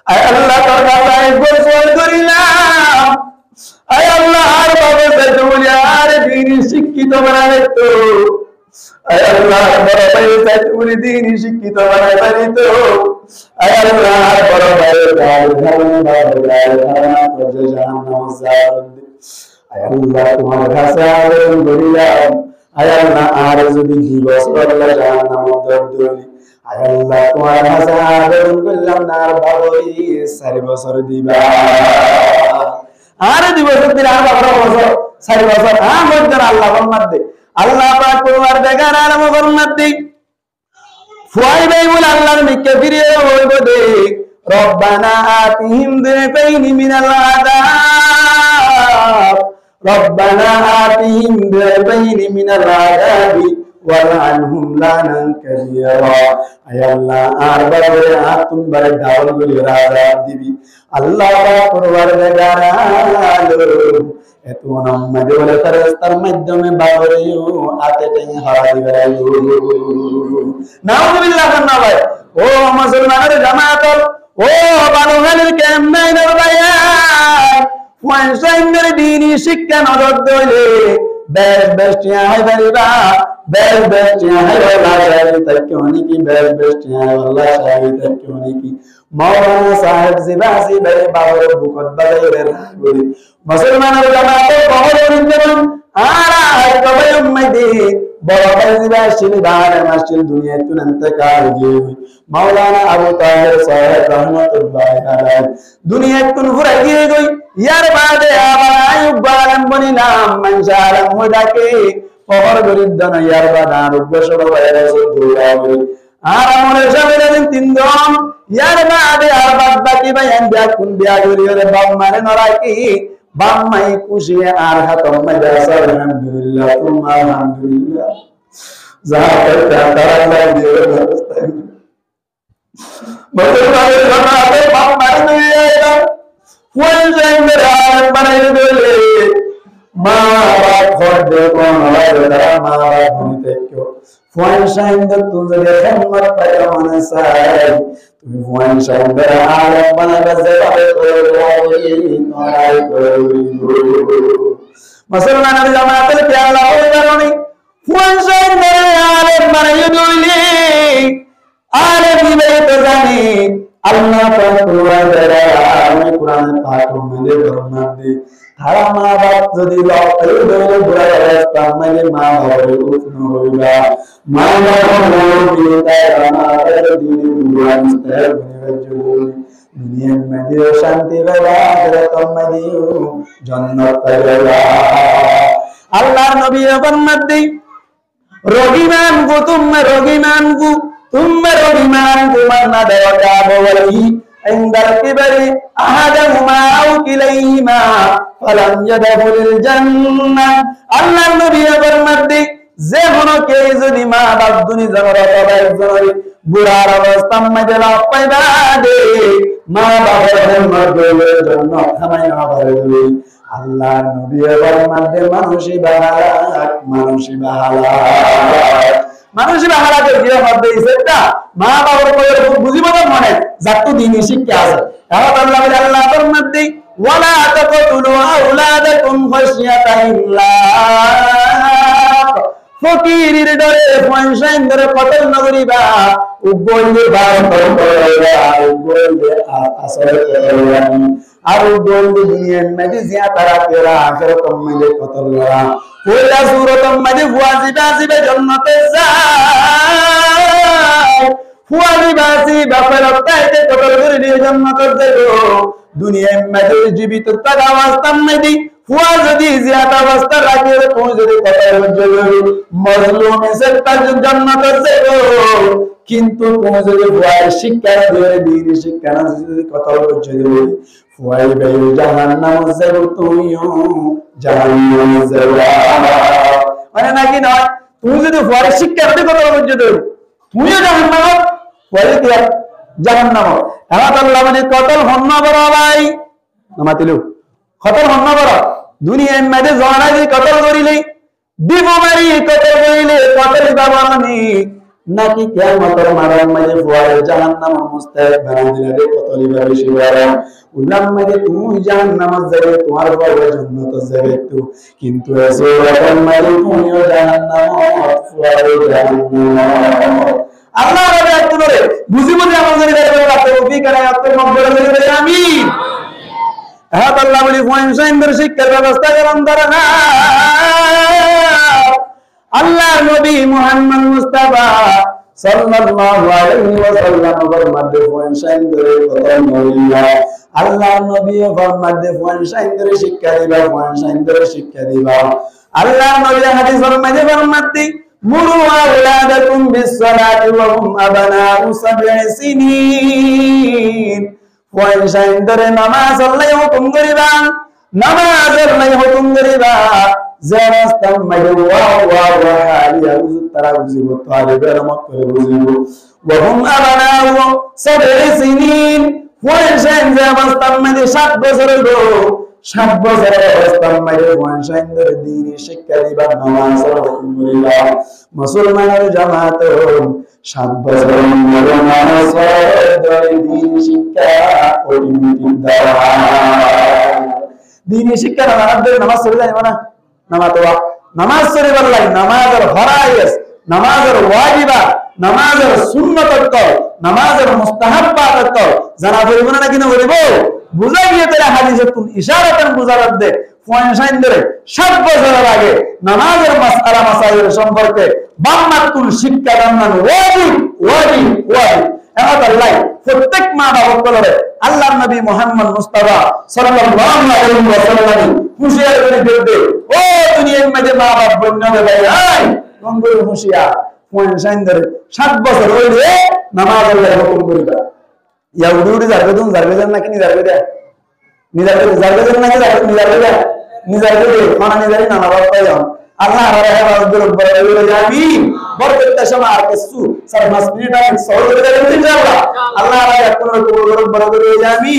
আয় আল্লাহ তোর কাছে গো সোয়াল করিলাম আয় আল্লাহ আর বাবা সাইতুলিয়া আর দিন শিক্ষিত বানালে তো আয় আল্লাহ বড় ভাই সাইতুলি দিন শিক্ষিত বানালে তো আয় আল্লাহ বড় ভাই গাল ধারণা তো জাহান্নাম জাহান্নাম আয় আল্লাহ তোমার কাছে আবেদন করিলাম আয় আল্লাহ আর যদি দিবস আল্লাহ জাহান্নাম দরদলি আয় আল্লাহ তোমার কাছে আবেদন করলাম না আর বাবাই 4 বছর দিবা আর দিবস দিন আর 12 বছর 4 বছর মধ্যে আল্লাহ রহমত দে আল্লাহ পাক তোমার দেখার আর রহমত দে ফুয়াই ভাই বল আল্লাহর মিকে ফিরে হইব দে রব্বানা আতিহিম দিফাইনি মিনাল আযাব রব্বানা আতিহিম দিফাইনি মিনাল আযাবি ওয়ালআনহুম লানান কাবীরা আয় আল্লাহ আর বারে আতুম বারে ডাউল করে রাজা দিবি আল্লাহ পরওয়ারদিগার আলম এত নামাজ ওয়ালা ফেরেশতার মাধ্যমে বাবরিও আতে টেন হারা দিবাইলো নাউযুবিল্লাহ কান্না ভাই ও মুসলমানের জামাত ও বানুহালের কেমনের ভাইয়া ওয়াইসাইনের দ্বীনি শিক্ষা নজর দইলে বেশ বেশটিয়া হয় বাড়িবা বেশ বেশটিয়া হয় আল্লাহ তাকওনি কি বেশ বেশটিয়া আল্লাহ শাহিদ তাকওনি কি মাওলানা সাহেব জিবাসি ভাই বাবার বুকত বাজারে রাগলি মুসলমানের জামাতে বহর বিন্দন আর কবে উম্মতি বড় ভাই জিবাসি বারে মাসিল দুনিয়া তুনন্তকাল গিয়ে মাওলানা আবু তাহের সাহেব রহমাতুল্লাহ আলাইহি দুনিয়া তুন ঘুরে গিয়ে গই ইয়ার বাদে আবার আয়ুব বালাম বনিলাম মনজালাম হোদাকে পহর গরিদ্দন ইয়ার বাদে আরোগ্য সব ভাইরাস দৌড়াবে আর আমরে সামনে দিন তিন দম ইয়ার বাদে আর বাদ বাকি ভাইয়ান বিয়া কোন বিয়া গরিয়রে বাপ মানে নরাকি বাপ মাই খুশি আর হাতম মজা আলহামদুলিল্লাহ তুম আলহামদুলিল্লাহ যা করতে তারা দিয়ে ব্যবস্থা মুসলমানের জামাতে বাপ মানে নইয়া কোন জায়গায় আর বানাই দিলে মা বাপ খোদে কোন হয় তারা মা বাপ বলতে কেউ ফোন সাইন্দ তুজে খেদমত পায় মনে চাই তুমি ফোন সাইন্দ আর বানাবে যেভাবে নড়াই করি মুসলমানের জামাতের কি আল্লাহ জানি ফোন সাইন্দ আর বানাই দিলে আর বিবে তো জানি আল্লাহ পাক কুরআন পাক মধ্যে বর্ণনা দেয় তারা মা বাপ যদি লক্ষ্য করে বুড়া অবস্থা মানে মা বাবার উৎন হইবা মা বাবার বিদায় আমাদের দিনে বুড়া মুস্তার বনিবাজুল দুনিয়ার মধ্যে শান্তি পাবা আখিরাতের মধ্যে জান্নাত পাবা আল্লাহর নবী ফরমান দেই রোগীমান গো তুমি রোগীমান গো তুমি রোগীমান গো মানা দেওয়া বলি عند الكبر أحدهما أو كليهما فلم يدخل الجنة الله النبي فرماতে যে কোনো কেউ যদি মা বাপ দুনি জগৎ পায় জরি বুড়ার অবস্থা মধ্যে লাভ পাইবা দে মা বাবার জন্মের জন্য থামাই না পারে আল্লাহর নবী ফরমাতে মানুষই বাহালা মানুষের হারাতে গিয়ে মধ্যে সেটা মা বাবার কোলে বুঝিব না মনে যাত্তু দিনই শিক্ষা আছে এখন আল্লাহ ফরমাতে ওয়ালা তাকতুলু আওলাদাকুম খাশিয়াতা ইমলাক ফকিরের ডরে ফয়সাইন ধরে কতল নগরিবা উগলে বার করা উগলে আসরে করা আর দোল দুনিয়ার মধ্যে জিয়াতা রাখেরা আখিরাতের মধ্যে কতল করা ওলা সুরতের মধ্যে ওয়াজিবা জিবে জান্নাতে যায় ফুয়ালি বাসি বাপের তাইতে কতল করে নিয়ে জান্নাতে যাবে দুনিয়ার মধ্যে জীবিত থাকা অবস্থার মধ্যে ফুয়া যদি জিয়াতা অবস্থা রাখে তুমি যদি কতল যাবে মজলুম এসে তার জান্নাতে যাবে কিন্তু তুমি যদি ফুয়ার শিক্ষা দিয়ে দিন শিক্ষা না যদি কতল করতে যাবে ফুয়াই ভাই জাহান্নাম যাবে তুমিও জাহান্নাম যাবে মানে নাকি নয় তুমি যদি ফুয়ার শিক্ষা দিয়ে কতল করতে যাবে তুমিও জাহান্নাম ফুয়াই দিয়া জাহান্নাম আল্লাহ মানে কতল হন্ন বড় ভাই নামাতিলু কতল হন্ন বড় দুনিয়ার মধ্যে জনা দি কতল করিলে বিমারি কতল করিলে কতল বাবানি নাকি কিয়ামতের মারার মাঝে ফুয়ারে জাহান্নাম মুস্তাহিক বানা দিলে কতলি ভাবে শিবারা উল্লাম মাঝে তুমি জাহান্নাম যাবে তোমার বাবা জান্নাত যাবে তো কিন্তু এসরাতের মাঝে তুমিও জাহান্নাম ফুয়ারে জাহান্নাম আল্লাহ রাব্বুল আলামিন বুঝি বুঝি আমাদের কাছে রাখতে ওফি করে আপনি মকবুল করে আমিন হ্যাঁ আল্লাহ বলি ফাইনসাইনদের শিক্ষার ব্যবস্থা করুন দাঁড়ানা আল্লাহ নবী মুহাম্মদ মুস্তাফা সাল্লাল্লাহু আলাইহি ওয়াসাল্লাম ফরমাতে ফাইনসাইনদের কথা বলিয়া আল্লাহ নবী ফরমাতে ফাইনসাইনদের শিক্ষা দিবা ফাইনসাইনদের শিক্ষা দিবা আল্লাহ নবী হাদিসের মধ্যে ফরমাতে মুরু আওলাদাকুম বিসসালাতি ওয়া হুম আবনাউ সাব'i সিনিন ফাইনসাইনদের নামাজ আল্লাহ হুকুম করিবা নামাজের লাই হুকুম করিবা জারাস্তাম মাইওয়া ওয়া হালিয়া তারা বুঝিব তালিবের মত করে বুঝিব ওয়া হুম আবনাউ সাব'i সিনিন ফাইনসাইন জারাস্তাম মাইদে 7 বছর হলো 7 বছরের অবস্থার মাঝে ফাইনসাইনদের দ্বীনি শিক্ষা দিবা নামাজের হুকুম করিবা মুসলমানের জামাত 7 বছরের নামাজ পড়ে দ্বীনি শিক্ষা অটোমেটিক দেওয়া দ্বীনি শিক্ষা নামাজ পড়ে যায় না নামাজ পড়ে বললাই নামাজের ফরায়েজ নামাজের ওয়াজিবা নামাজের সুন্নাত নামাজের মুস্তাহাব্বাত জানা পড়িব না কিনা বলিব বুঝাই গিয়ে তারা হাদিসে কোন ইশারাতেন বুঝারাত দে ফাইনসাইনদের 7 বছর আগে নামাজের মাসআলা মাসাইল সম্পর্কে বাম্মাতুল শিক্ষা দান ওয়াজিব এমন আল্লাহ প্রত্যেক মা বাবা বলে আল্লাহর নবী মুহাম্মদ মুস্তাফা সাল্লাল্লাহু আলাইহি ওয়াসাল্লাম হুঁশিয়ার করে দিতে ও দুনিয়ার মধ্যে মা বাবা বন্যে ভাই আই কোন হুঁশিয়ার ফাইনসাইনদের 7 বছর হইলে নামাজ আল্লাহ হুকুম করিবা या उडी जारगेतून जारगेजन नाकी निजारगेद्या जारगेजन नाकी निजारगेद्या निजारगेदे कोणा निजारी ना बाप्पा जाऊन अल्लाह हराया बाजूला बरोबर जावी बरोबर तशमा आकसू सर मस्मिटा सौदर इंशाअल्लाह अल्लाह हराया कोण बरोबर जावी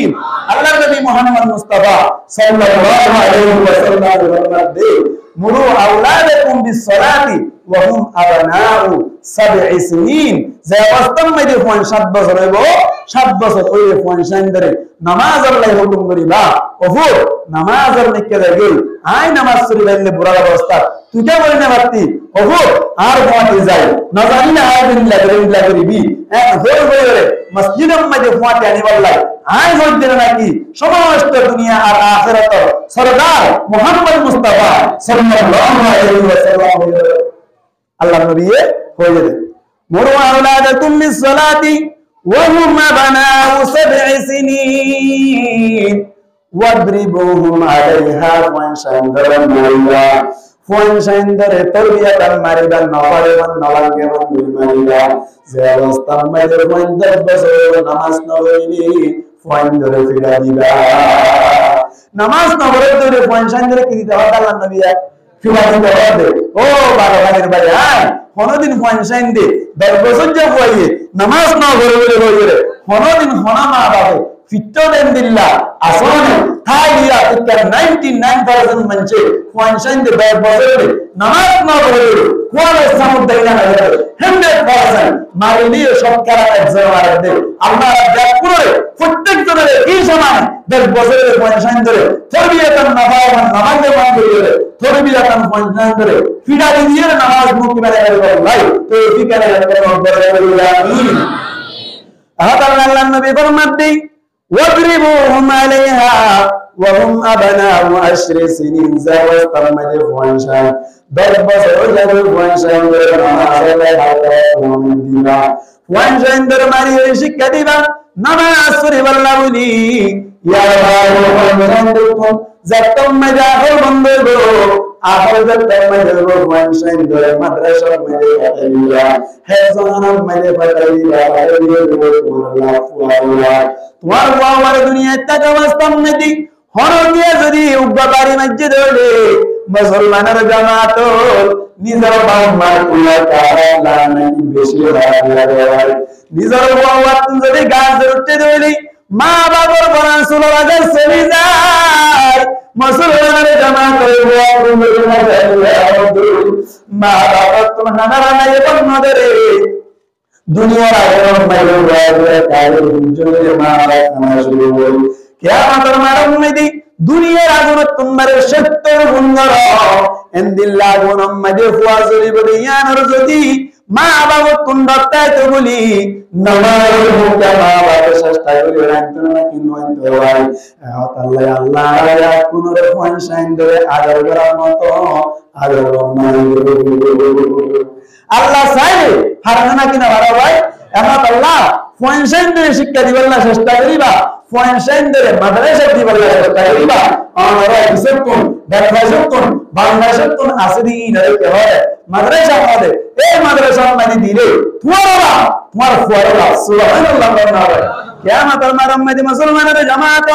अल्लाह नबी मुहम्मद मुस्तफा सल्लल्लाहु अलैहि वसल्लम फरमाते मुरु औलादाकुम बिस्सलाति वा हुम अबनाउ सब'i सिनीन যে অবস্থার মধ্যে 7 বছর হইব 7 বছর হইলে ফাইনসাইনদের নামাজ আল্লাহ হুকুম করিবা ওহুর নামাজের নিকে গেল আই নামাজ পড়িলে বুড়া অবস্থা তুই কে বলি না বাতি ওহুর আর ফাটি যায় না জানি না আর দিন লাগরিবি হই হই মসজিদের মধ্যে ফাটি আনি বললাই আই হইতে নাকি সমস্ত দুনিয়া আর আখিরাত সরদার মুহাম্মদ মুস্তাফা সাল্লাল্লাহু আলাইহি ওয়াসাল্লাম আল্লাহ নবী হয়ে যায় مروا أولادكم بالصلاة وهم أبناء 7 سنين واضربوهم عليها فانشندر مريبا فانشندر تربية مريبا نوالبا نوالبا مريبا زيادة مدر فاندر بسر نماز نوالي فاندر فيدا ديبا نماز نوالي فانشندر كده تهدى النبي فيدا ديبا او بارا بارا بارا কোনদিন ফাইনসাইন দে 10 বছর যা হইয়ে নামাজ না করে বলে কোনদিন হনা মা বাবা ফিতরেন দিল্লাহ আসনে হাইয়া ইকা 99% মঞ্চে ফাইনসাইন দে 10 বছর নামাজ না করে কোন সামুদায়না হয়ে 100% মারিলি সব করা এক্সাম আর দে আল্লাহ দেখপুরে প্রত্যেক জনের এই সমান 10 বছরের ফাইনসাইন ধরে তরবিয়াতান নাফাওয়ান নামাজে মান করে তরবিয়াতান ফাইনসাইন ধরে ফিডা দিয়ে নামাজ মুক্তি মানে ভাই তো ফিকারে আমিন আল্লাহ নবী ফরমাতে واضربوهم عليها وهم أبناء 10 سنين زاوست مدي فوانشان ضرب سرجة فوانشان فوانشان درماني رشك ديبا نما أسفر والله يا الله فوانشان دركم زتم مجاهر بندرگو آخر زتم مجاهر فوانشان در مدرسة مدي فتايا حفظانا مدي فتايا তোমার আমার দুনিয়া টাকা বাস্তব নাকি হরনিয়া যদি উগ্রবাড়ি মসজিদ হলে মুসলমানের জামাত নিজের বাবার কুলা তারা নাকি বেশি হয় নিজের বাবা যদি গাছ উঠতে দিলি মা বাবার বনান সুলো বাজার চলে যায় মুসলমানের জামাত মা বাবা তোমার নানা নাই বন্ধরে দুনিয়ার আগের মাইলো রাজে কালে দুজনে মারা খানা শুরু হল কিয়ামতের মারমদি দুনিয়ার আগের তোমার 70 গুণর এন্দিল্লা গুণম মদে ফুয়াজলি বদিয়ানর যদি মা বাবা কুন্ডতায় তো বলি নমার মুকা মা বাবা চেষ্টা করি রাখতো না কিন্তু হয় আল্লাহ আল্লাহ আয়া কোনর ফানশাইন ধরে আদর করার মতো আদর আল্লাহ চাইলে হারানো না কিনা ভালো ভাই এমন আল্লাহ ফানশাইন ধরে শিক্ষা দিবার না চেষ্টা করিবা ফানশাইন ধরে মাদ্রাসা দিবার না চেষ্টা করিবা আমরা বিশেষণ দেখাশন বাংলাদেশন আসেদি নয় কে হয় মাদ্রাসা হবে এই মাদ্রাসা মানে দিলে তোমার ফুয়ারা সুবহানাল্লাহ বলনা কিয়ামতের মারমদি মুসলমানের জামাত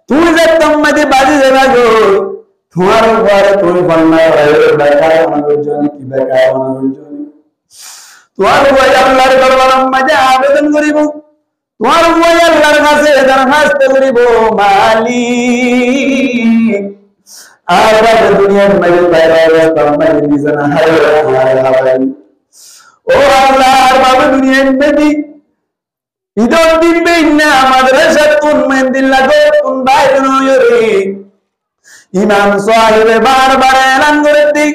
তুই যে তোমাদের বাজি যাবে তোমার ঘরে তুই বন্যায় বেকার মানুষের জন্য কি বেকার মানুষের জন্য তোমার বই আল্লাহর দরবারে মাঝে আবেদন করিব তোমার বই আল্লাহর কাছে দরখাস্ত করিব মালিক আর দুনিয়ার মাঝে বাইরে তোমার নিজনা হায় ও আল্লাহর বাবা দুনিয়ার নবী ইদর দিন বেইনা মাদ্রাসা তুন মেন্দিল্লা গো তুন বাইরে নয়রে ইমাম সাহেব বারবার এলান করে দি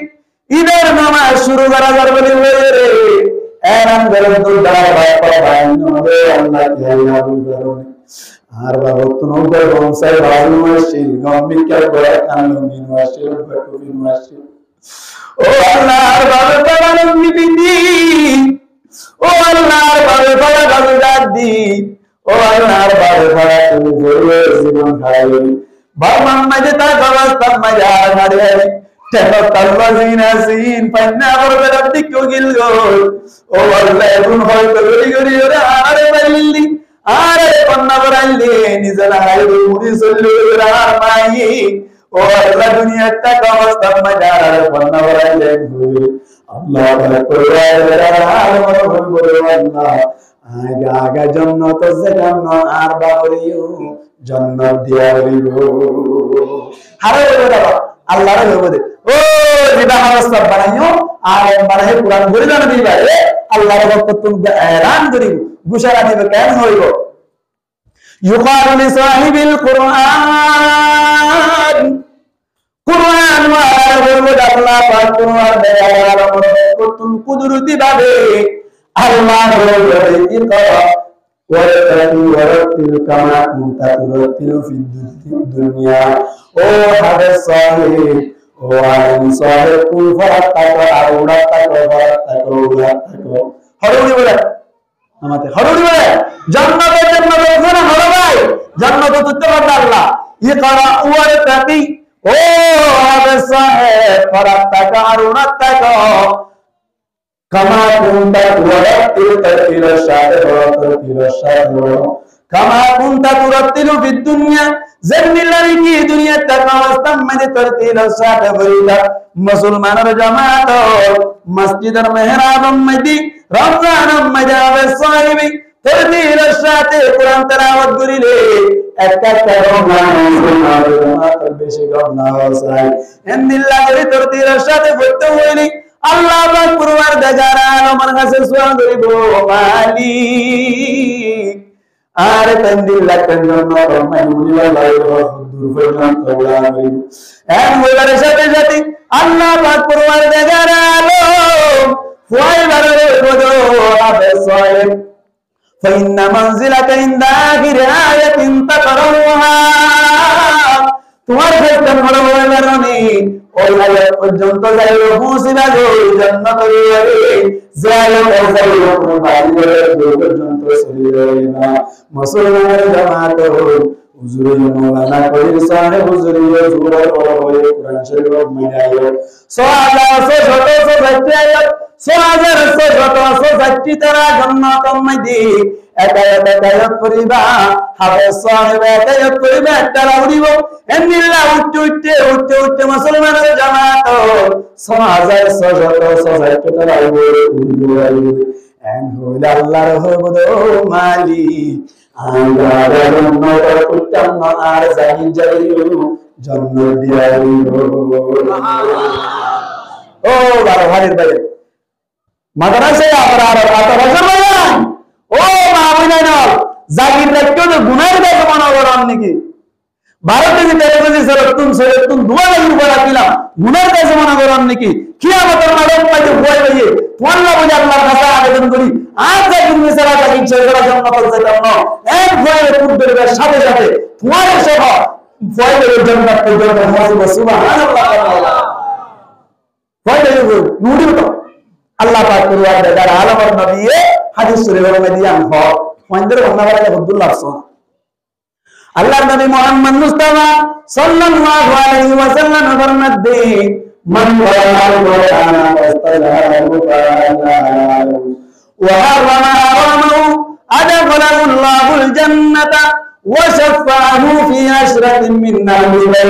ঈদের নামাজ শুরু করা যাবে বলে রে এলান করে তো দাঁড়ায় পায় নবে আল্লাহ কি আল্লাহ করুন আর বাবা তুমি ওই বংশাই ভালো মাসিল গম্মিকা করে কানো ইউনিভার্সিটি বটু ইউনিভার্সিটি ও আল্লাহর বাবা বাবা নিবিদি ও আল্লাহর বাবা বাবা দাদি ও আল্লাহর বাবা বাবা তুমি বলে জীবন খাইলি বাবা মাঝে তা গলাস্তান মাঝে আর মারে তেরা তালবাজিনা সিন পান্না বরবে রাব্দি কোগিল গো ও আল্লাহ এখন হয়তো গরি গরি ওরে আরে বাইলি আরে পান্না বরাইলে নিজলা হাইরে মুড়ি চললে আর মাই ও আল্লাহ দুনিয়াটা গলাস্তান মাঝে আর পান্না বরাইলে আল্লাহ করে আর বলে আল্লাহ আগা জান্নাত জান্নাত আর বাবরিও জান্নাত দিয়া দিব হারে বাবা আল্লাহর হবে ও যেটা অবস্থা বানাইও আর বানাই কুরআন বলে জানা দিবা রে আল্লাহর ভক্ত তুমি এলান করিব ঘোষণা দিবে কেন হইব ইউকালু লি সাহিবিল কুরআন কুরআন ওয়ালা বলবো আল্লাহ পাক তোমার দয়ার মধ্যে তুমি কুদরতি ভাবে আল্লাহ বলে ইকরা ورتل كما كنت ترتل في الدنيا او هذا صاحب او عالم صاحب كن فرتك عورتك فرتك হরুনি বলে আমাতে হরুনি বলে জান্নাতে ওখানে হলো ভাই জান্নাত তো পারবে আল্লাহ ইকরা ওয়ারতাকি ও هذا صاحب فرتك عورتك كما كنت ترتل الشهر كما كنت ترتل في الدنيا زميلني की दुनिया तक अवस्था में तरतील साथ बरीदा मुसलमानर जमात मस्जिदर मेहराब मदी रमजान मजावे साहिबी तरतील साथ कुरान तिलावत करिले একটা করোনা জমাত বেশি গমনা হয় ইন্দিল্লাহ করে तरतील साथ পড়তে হইলি আল্লাহ পাক পরওয়ারদিগার আলমের কাছে সুয়াল করিব মালিক আর তন্দিল্লাহ কন্নন রহমানুল লাইহ দূর পর্যন্ত বলাবি এম বলার সাথে সাথে আল্লাহ পাক পরওয়ারদিগার আলম ফুয়াই বারে বদো আবে সাহেব ফাইন্না মানজিলাকা ইনদা আখিরি আয়াতিন তাকরাউহা, তোমার ফেরেশতা বড় বড় কারণে ওই আয়াত পর্যন্ত যাইও পৌঁছিবা ওই জান্নাতের বাড়ি যাইও যাইও কোন বাড়ি পর্যন্ত চলে যাইবা। মুসলমানের জামাত হুজুরে মাওলানা করিম সাহেব হুজুরে জুরা বড় বড় কোরআন শরীফ মিলাইও 6660 আয়াত 6660 তারা জান্নাতের মধ্যে একায়াত পরিবা হাফেজ সাহেব একায়াত পরিবা তারা উড়িব এমনিল্লাহ উঠতে মুসলমানের জামাত 6660 তারা উড়িব এন হইল আল্লাহর হুকুম মালিক আল্লাহর জন্নত কুত্তাম আর জানি যাইও জান্নাত দিয়াইও। ও বাবা ভাইয়ের ভাই মাদ্রাসায় আপনার আতা বছর বলেন ও মা বুঝাইনা জাগির রাখতো তো গুনার কাছে মনে করেন নাকি 12 থেকে 13 কেজি সেরতুন দুয়া লাগি বলা দিলাম গুনার কাছে মনে করেন নাকি কিয়ামতের মাঠে পাইতে ভয় পাইয়ে তোমরা বুঝে আল্লাহর কাছে আবেদন করি আর জাগির মিসারা জাগির ছেড়ে জান্নাত যেতাম না এক ভয়ের কুদরতের সাথে সাথে তোমার সহ ভয়ের জান্নাত পর্যন্ত হাসিব সুবহানাল্লাহ ভয় দেব নুরি তো আল্লাহ পাক পরিবার যারা আলমের নবী হাদিস শরীফের মধ্যে আনহ ওয়ান্দের বাংলাবারে আব্দুল্লাহ সাল্লাল্লাহু আল্লাহর নবী মুহাম্মদ মুস্তাফা সাল্লাল্লাহু আলাইহি ওয়াসাল্লাম ফরমাতে মান কারাল কুরআনা ফাস্তালাহু তাআলা ওয়া হারামা হারামাহু আদখালাহু আল্লাহুল জান্নাতা ওয়া শাফাআহু ফি আশরাতিন মিন নাবিয়িহি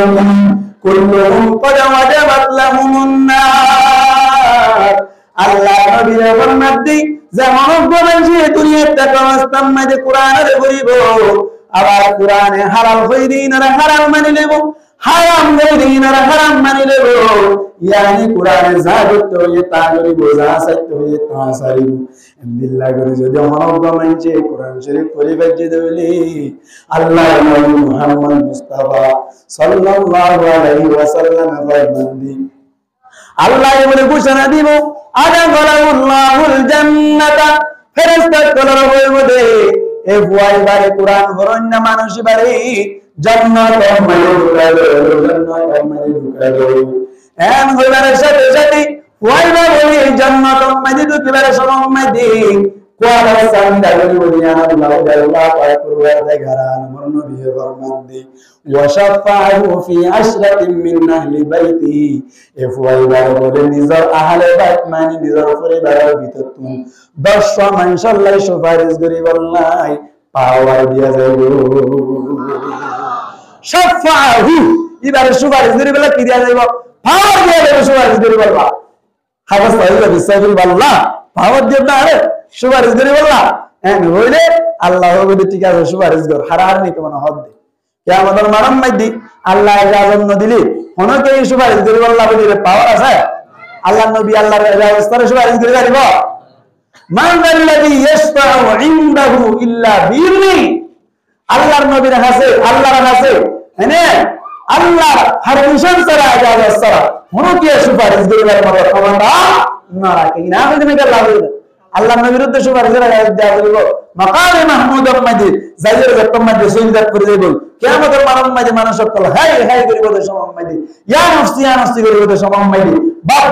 কুল্লুহুম ক্বাদ ওয়াজাবাত লাহুমুন নার। আল্লাহ নবীর ফরমাতে যেমন বলেছে দুনিয়াতে কামাস্তাম মাঝে কোরআনের বলিব আবার কোরআনে হালাল হইদিন আর হারাম মানে নেব হারাম হইদিন আর হারাম মানে নেব ইয়ানি কোরআনে যা করতে হইয়ে তা করিব যা সাইতে হইয়ে তা সারিব বিল্লাহ করে যদি মানব মানছে কোরআন শরীফ পরিবাজ্য দেবলি আল্লাহ নবী মুহাম্মদ মুস্তাফা সাল্লাল্লাহু আলাইহি ওয়াসাল্লাম ফরমানদি আল্লাহ বলে ঘোষণা দিব আদাখালাহুল্লাহুল জান্নাতা ফেরেশতা কলর বলবে এ ভয় বারে কোরআন হরন্য মানুষ বারে জান্নাত মানে ঢুকালো জান্নাত মানে ঢুকালো এম হইবারে সাথে সাথে ভয় বারে জান্নাত মানে ঢুকালো সমমদি কোয়ালা সান্দা বলি আল্লাহ আল্লাহ পাক পরওয়ারদার ঘরান আমার নবী ফরমানদি ওয়াশাফাহু ফি আশরাতিন মিন আহলি বাইতি এ ভয় বারে বলে নিজের আহলে বাইত মানে নিজের পরিবারের ভিতর তুমি 10 মানুষ আল্লাহ সুপারিশ করি বললাই পাওয়ার দিয়া যাইব শাফাহু এবারে সুপারিশ করি বলে কি দিয়া যাইব পাওয়ার দিয়া যাইব সুপারিশ করি বলবা হাফেজ সাহেব বিসাইল আল্লাহ পাওয়ার দিয়া না আরে সুপারিশ করি বললা এন হইলে আল্লাহ বলে ঠিক আছে সুপারিশ কর হারার নি তোমার হক দে কিয়ামতের মারাম মাইদি আল্লাহ ইজাজত ন দিলি হনকে সুপারিশ করি বললা বলে পাওয়ার আছে আল্লাহ নবী আল্লাহর রাস্তায় সুপারিশ করি পারিব মান আল্লাযী ইয়াশফাউ ইনদাহু ইল্লা বিইذনি আল্লাহর নবীর কাছে মানে আল্লাহর পারমিশন ছাড়া ইজাজত ছাড়া হনকে সুপারিশ করিবার মতো ক্ষমতা না রাখে না বুঝনে কি লাভ হইলো আল্লাহর নবীর উদ্দেশ্য সুপারিশ করা দেয়া হইব মাকামে মাহমুদের মধ্যে জাইয়ের যতম মধ্যে সুইদাত করে দেব কিয়ামতের মানব মধ্যে মানুষ সকল হাই হাই করিব দে সমম মধ্যে ইয়া নফসি করিব দে সমম মধ্যে বাপ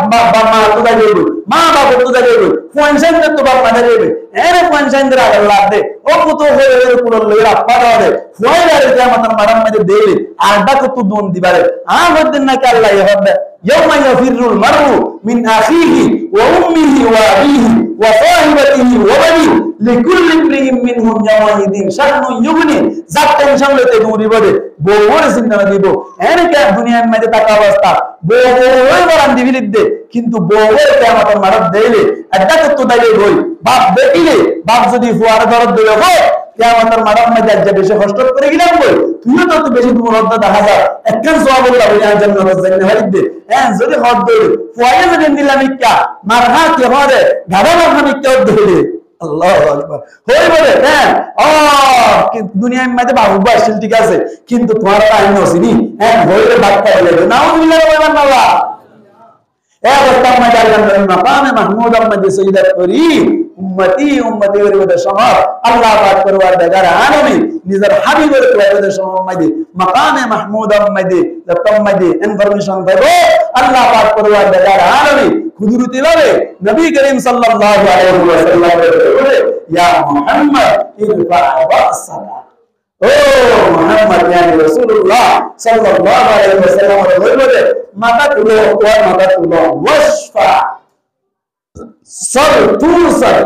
মা তুদা দেব মা বাবা তুদা দেব পয়সা তো বাপ মাঝে দেবে এরে পয়সা ইন্দ্র আল্লাহ দে ও পুতো হয়ে পুরো লইরা পাড়া দে ফয়দার কিয়ামতের মানব মধ্যে দেবে আর ডাক তো দুন দিবারে আমদিন না কে আল্লাহ ইহদে يوم يفر المرء من أخيه وأمه وأبيه وصاحبته وبنيه لكل امرئ منهم يومئذ شأن يغنيه যার টেনশন লইতে দূরি বলে বউর চিন্তা দিব এরকে দুনিয়ার মধ্যে টাকা অবস্থা বউ ওই বরান দিবিলিত দে কিন্তু বউয়ের কিয়ামতের মারত দেইলে একটা তো দাইলে হই বাপ দেখিলে বাপ যদি ফুয়ার দরদ দিলে হয় কিয়ামতের মারত মধ্যে যা বেশি কষ্ট করে গিলাম বই তুইও তো বেশি তোমার রদ দেখা যায় একখান সওয়াবুল আল্লাহ জান্নাত জান্নাত হইতে যদি হদ দেই ফুয়ায়ে যদি দিলাম ইক্কা মারহা কি হবে গাড়া মারহা ইক্কা দিলে আল্লাহু আকবার হই বলে হ্যাঁ কি দুনিয়ার মধ্যে বাহুবা আসল ঠিক আছে কিন্তু তোমার আইন নসিনি হ্যাঁ হইলে বাক্কা বলে নাউজুবিল্লাহ ওয়া বান্নাল্লাহ এই অবস্থা মধ্যে আল্লাহ মাকামে মাহমুদ মধ্যে সৈয়দ করি উম্মতি উম্মতি করে সমাজ আল্লাহ পাক পরওয়ারদিগার আলামিন নিজের হাবিবের করে সমাজ মধ্যে মাকামে মাহমুদ মধ্যে যতম মধ্যে ইনফরমেশন দেব আল্লাহ পাক পরওয়ারদিগার আলামিন কুদরতি ভাবে নবী করিম সাল্লাল্লাহু আলাইহি ওয়াসাল্লাম বলে ইয়া মুহাম্মদ ইরফা রাসাকা ও মুহাম্মদ ইয়ানি রাসূলুল্লাহ সাল্লাল্লাহু আলাইহি ওয়াসাল্লাম বলে মাথা তুলো তোমার মাথা তুলো ওয়াশফা সর তুসর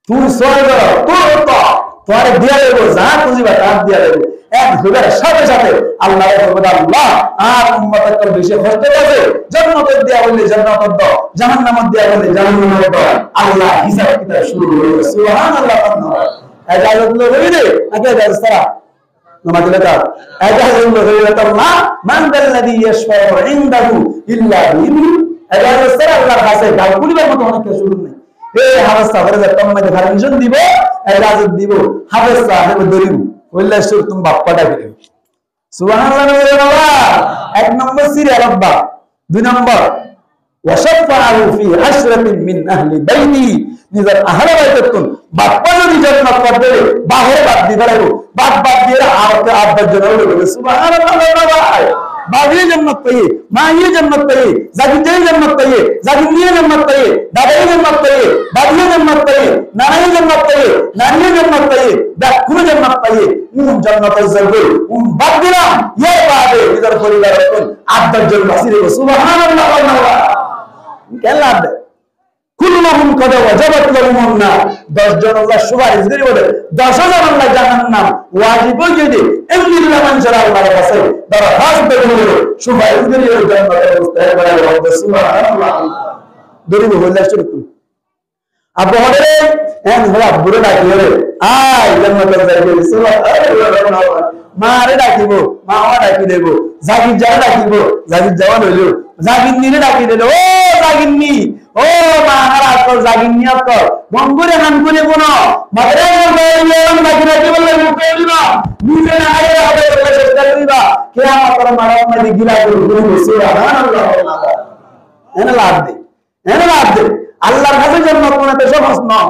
তুসর তুরতা তোমার দিয়া দেব যা খুঁজিবা তা দিয়া দেব এক হুবের সাথে সাথে আল্লাহ বলবে আল্লাহ আর উম্মতের তো বেশি কষ্ট আছে জান্নাতের দিয়া বললে জান্নাত দাও জাহান্নামের দিয়া বললে জাহান্নাম দাও আল্লাহ হিসাব কিতাব শুরু করবে সুবহানাল্লাহ এজাজত লই রে আগে দাস্তারা নামাজ লেখা এজাজত লই রে আল্লাহ মান দাল্লাযী ইয়াশফাউ ইনদাহু ইল্লা বিহি এজাজত সারা আল্লাহর কাছে গালগুলির মতো অনেক কিছু শুরু নেই এই হাফেজ সাহেবের তম্মাতে পারমিশন দিব এজাজত দিব হাফেজ সাহেব দরিব ওইলা সুর তুমি বাপ্পাটা করে সুবহানাল্লাহ এক নম্বর সিরিয়াল আব্বা দুই নম্বর ওয়াশফাউ ফি আশরাতিন মিন আহলি বাইতি নিজের আহলে বাইতুন বাপ্পা যদি জান্নাত করবে বাহিরে বাদ দিতে লাগো বাদ দিয়ে আব্বার জন্য বলে সুবহানাল্লাহ बाबी जन्नत पाइए माँ ये जन्नत पाइए जाकिर जन्नत पाइए जाकिर ये जन्नत पाइए दादा जन्नत पाइए दादी जन्नत पाइए नाना जन्नत पाइए नानी जन्नत पाइए दाकुर जन्नत पाइए उन जन्नत जरूर उन बात दिला ये बात है इधर परिवार को आदर जरूर बसीरे को सुबहानल्लाह वल्लाह क्या लाभ है कुल्लुहुम कद वजबत लहुम नार 10 জন আল্লাহ সুপারিশ করে বলে 10,000 আল্লাহ জাহান্নাম ওয়াজিব হয়ে যায় এমনি মানুষের আল্লাহর কাছে দরখাস্ত করে সুপারিশ করে জান্নাতের মুস্তাহিক বানায় বলে সুবহানাল্লাহ দরিব বললে শুরু আবু হরে এন হলা বুড়ো ডাকি হরে আয় জান্নাতের যাইবে সুবহানাল্লাহ মারে ডাকিব মাওয়া ডাকি দেব জাগির যাওয়া ডাকিব জাগির যাওয়া হইলো জাগির নিরে ডাকি দেব ও জাগির নি ও মাহারা কর জাগির নি কর বঙ্গুরে হান করে কোন মাদরে বললে ডাকি ডাকি বললে মুখে দিবা নিজে না আইরা হবে বলে চেষ্টা করিবা কিয়ামতের মারামারি গিলা করে সুবহানাল্লাহ এনে লাভ দে আল্লাহর কাছে জান্নাত কোনতে সহজ না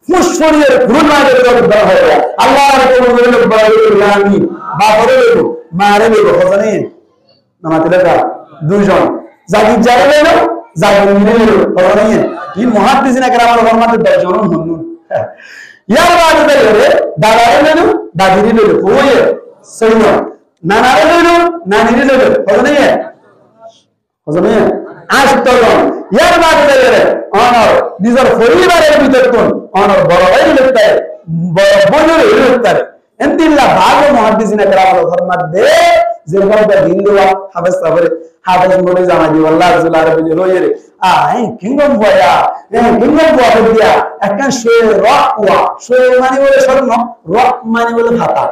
ফুসফরিয়ের গুনাহের জন্য হয় আল্লাহর কোন লোক বলে আমি বাপরে দেব মারে দেব হজনে নামাতে লেখা দুইজন জাগি যাবে না জাগি নিয়ে হজনে এই মুহাদ্দিসিনা কেরাম ফরমাতে 10 জন হনুন ইয়ার বাদে দেবে দাদারে নেন দাদিরে নেন ওয়ে সৈন্য নানারে নেন নানিরে নেন হজনে 8 জন ইয়ার বাদে দেবে অনর নিজের পরিবারের ভিতর কোন অনর বড় ভাই লোকটা বড় বোনের লোকটা এন্দিল্লাহ ভাগ মুহাদ্দিসিনা কেরাম ফরমাত দে যে বলতে হিন্দুয়া হাফেজ সাহেব হাফেজ বলে জানা দি আল্লাহ রাসূল আরবি লইরে আই কিংগম বয়া কিংগম বয়া দিয়া একটা শোয়ে রকওয়া শোয়ে মানে বলে স্বর্ণ রক মানে বলে ভাতা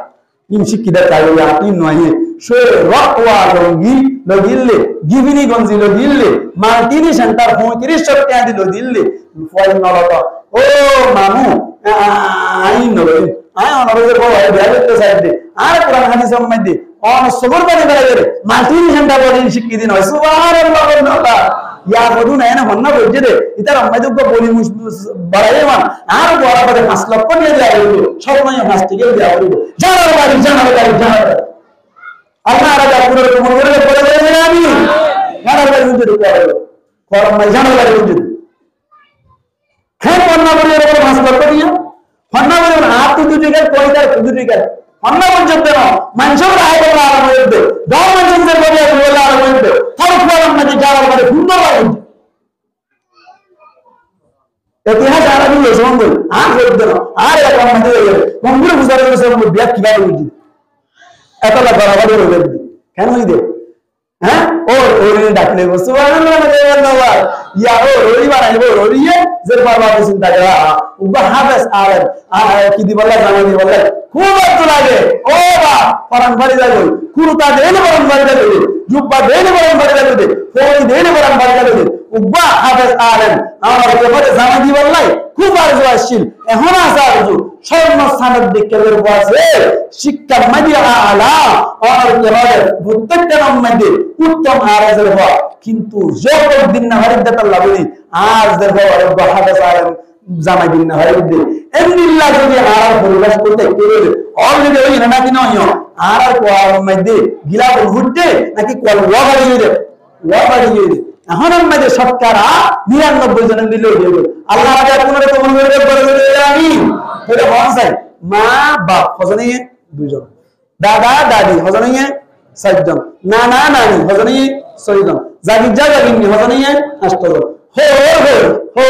ইন শিক্ষিতা চাইলে আপনি নয় শোয়ে রকওয়া লগিলে গিবিনি গঞ্জি লগিলে মার্টিনি সেন্টার 35 টাকা দিল দিল্লি ফল নলত ও মামু আই নলই আয় অনবজে বড় ভাইতে সাইডে আর কোরআন হাদিস সম্বন্ধে অন সবর করে বেরে মাটির ঝান্ডা বলেন শিক্ষি দিন হয় সুবহানাল্লাহ ওয়াল্লাহ ইয়া বদুন এনে মন্না বলছে রে ইতার আম্মাদুক বলি বড়াই মান আর বড় বড় 5 লক্ষ নিয়ে দেয়া হলো সব নয় 5 থেকে দেয়া হলো জানার বাড়ি আল্লাহ রাজা পুরো কোমর করে বলে আমি জানার বাড়ি উঠে দেয়া হলো ফরম নাই জানার বাড়ি উঠে হ্যাঁ মন্না বলে এরকম 5 লক্ষ দিয়ে হন্না বলে হাত দুটিকার পয়দার দুটিকার হন্না পর্যন্ত না মানুষের আয় বলা আর হইবে দাও মানুষের বলে আর হইবে ফরক বলাম না যে যাওয়ার পরে সুন্দর লাগে ইতিহাস আরবি সম্বন্ধে আর হইবে না আর এরকম মধ্যে বঙ্গুর বুঝার সব ব্যাক কিভাবে হইছে এতলা বরাবর হইবে কেন হইবে হ্যাঁ ও ওরে ডাকলে সুবহানাল্লাহ ওয়াল্লাহ ইয়া ও ওরি বানাইবো ওরিয়ে জের বাবা চিন্তা করা উবা হাফেজ আলেম কি দি বললা জানা দি বললা খুব ভালো লাগে ও বা পরান বাড়ি যাবে কুরতা দেলে পরান বাড়ি যাবে জুব্বা দেলে পরান বাড়ি যাবে ফোন দেলে পরান বাড়ি যাবে উবা হাফেজ আলেম আমার ব্যাপারে জানা দি বললাই খুব আরজু আসছিল এখন আসা আরজু স্বর্ণ স্থানের দিকের বসে শিক্ষা মাদিয়া আলা আর কে বলে প্রত্যেকটা মধ্যে উত্তম আরজের হয় কিন্তু যত দিন না হারিদা আল্লাহ বলি আজ দেখো হাফেজ আলেম জামাই দিন না হারিদে এমনিল্লাহ যদি আর পরিবেশ করতে কেউ অলরেডি ওই না কি নয় আর কোয়ার মধ্যে গিলা ঘুরতে নাকি কল ওয়া বাড়ি গিয়ে এখন আমাদের শতকরা 99 জন মিলে হয়ে আল্লাহ আগে আপনারা তো মনে করে আমি এটা হসাই মা বাপ হজনে দুইজন দাদা দাদি হজনে 7 জন নানা নানি হজনে 6 জন জাগি জাগি হজনে 8 জন हो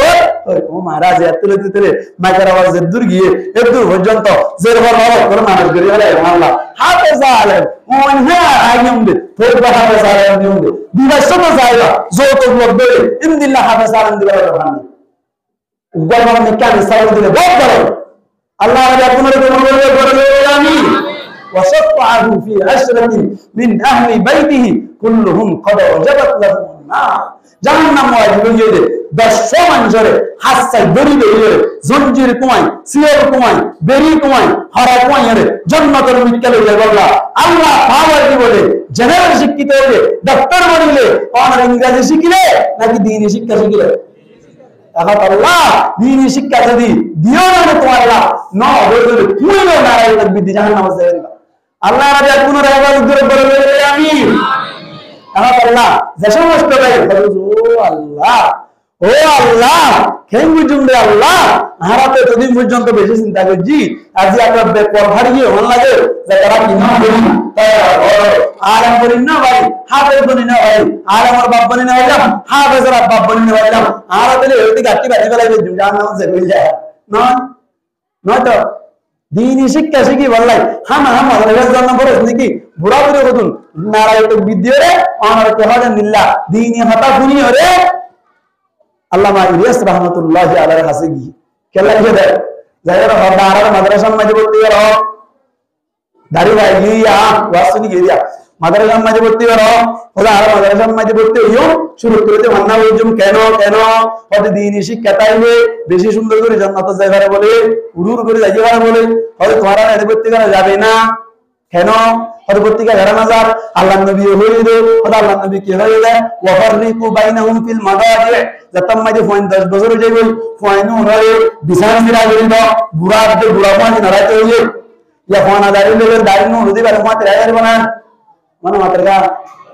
ও মহারাজ এতলে দিতে মাইকার আওয়াজে দূর গিয়ে এত দূর পর্যন্ত জেরবার হওয়ার করে মানুষ গড়ি হলে আল্লাহ হাফেজ আলেম ওন হ্যাঁ আইয়ুম দে তোর হাফেজ আলেম দিউম দে দিবাস তো যাইবা যত লোক বলে ইনদিল্লাহ হাফেজ আলেম দিবার ভান গরমে কেন সাইড দিলে বহুত গরম আল্লাহ আগে আপনারা তো মনে করে আমি وشفعه في عشرة من أهل بيته كلهم قد وجبت لهم النار জাহান্নাম ওয়াজিব হয়ে যায় 10 মানুষের হাসসাই দড়ি বেরিয়ে জঞ্জির কুমাই সিয়র কুমাই বেরি কুমাই হারা কুমাই এর জান্নাতের মিটকালে যায় আল্লাহ আল্লাহ পাওয়ার কি বলে জেনারেল শিক্ষিত হলে ডাক্তার বনিলে আর ইংরেজি শিখিলে নাকি দ্বীনি শিক্ষা শিখিলে আল্লাহ দ্বীনি শিক্ষা যদি দিও না তোমার আল্লাহ না বলে তুইও নারাই বিদ্যা জাহান্নাম যায় আল্লাহ রাজা কোন রাজা উদ্ধার করে আমিন আল্লাহ যে সমস্ত ও আল্লাহ কেন বুঝুন রে আল্লাহ হারাতে এতদিন পর্যন্ত বেশি চিন্তা করছি আজ আপনার বেকর হারিয়ে হন লাগে যে তারা কি না বলি আরাম বলি না ভাই হাফেজ বলি না ভাই আর আমার বাপ বলি না ভাইলাম হাফেজের বাপ বলি না ভাইলাম আর তাহলে এটি গাটি বাড়ি ফেলাইবে জাহান্নাম যে হয়ে যায় নয় নয় তো দীনি শিক্ষা শিখি বললাই মাদ্রাসার জন্য বলে নাকি বুড়া বুড়ি কতুন নারায় তো বিদ্যে আমার কোহাজে নিল্লা দীনি হতা খুনি হরে আল্লামা ইলিয়াস রাহমাতুল্লাহি আলাইহি কাছে গিয়ে কেলা গিয়ে দেয় যাইরা হদার মাদ্রাসার মাঝে ভর্তি করো দাড়ি ভাই গিয়া ওয়াসনি গিয়া মাদ্রাসার মাঝে ভর্তি করো হদার মাদ্রাসার মাঝে ভর্তি হইও শুরু করতে মান্না ওইজম কেন হতে দীনি শিক্ষা তাইবে বেশি সুন্দর করে জান্নাতে যাইবারে বলে উড়ুর করে যাইবারে বলে হতে তোমারা এর ভর্তি করা যাবে না কেন হতে ভর্তি করা না যার আল্লাহর নবী হইলে দে হতে আল্লাহর নবী কি হইলে ওয়াফারিকু বাইনাহুম ফিল মাদাজি যতম মাঝে 10 বছর হয়ে যাবে ফাইনু হয়ে বিছানা মিরা গরিব বুড়া মানে নারাইতে হইলে ইয়া ফানা দাঁড়িয়ে দাঁড়িয়ে নো হদি বারে মাত্র রাইয়ার বানান মানে মাত্র গা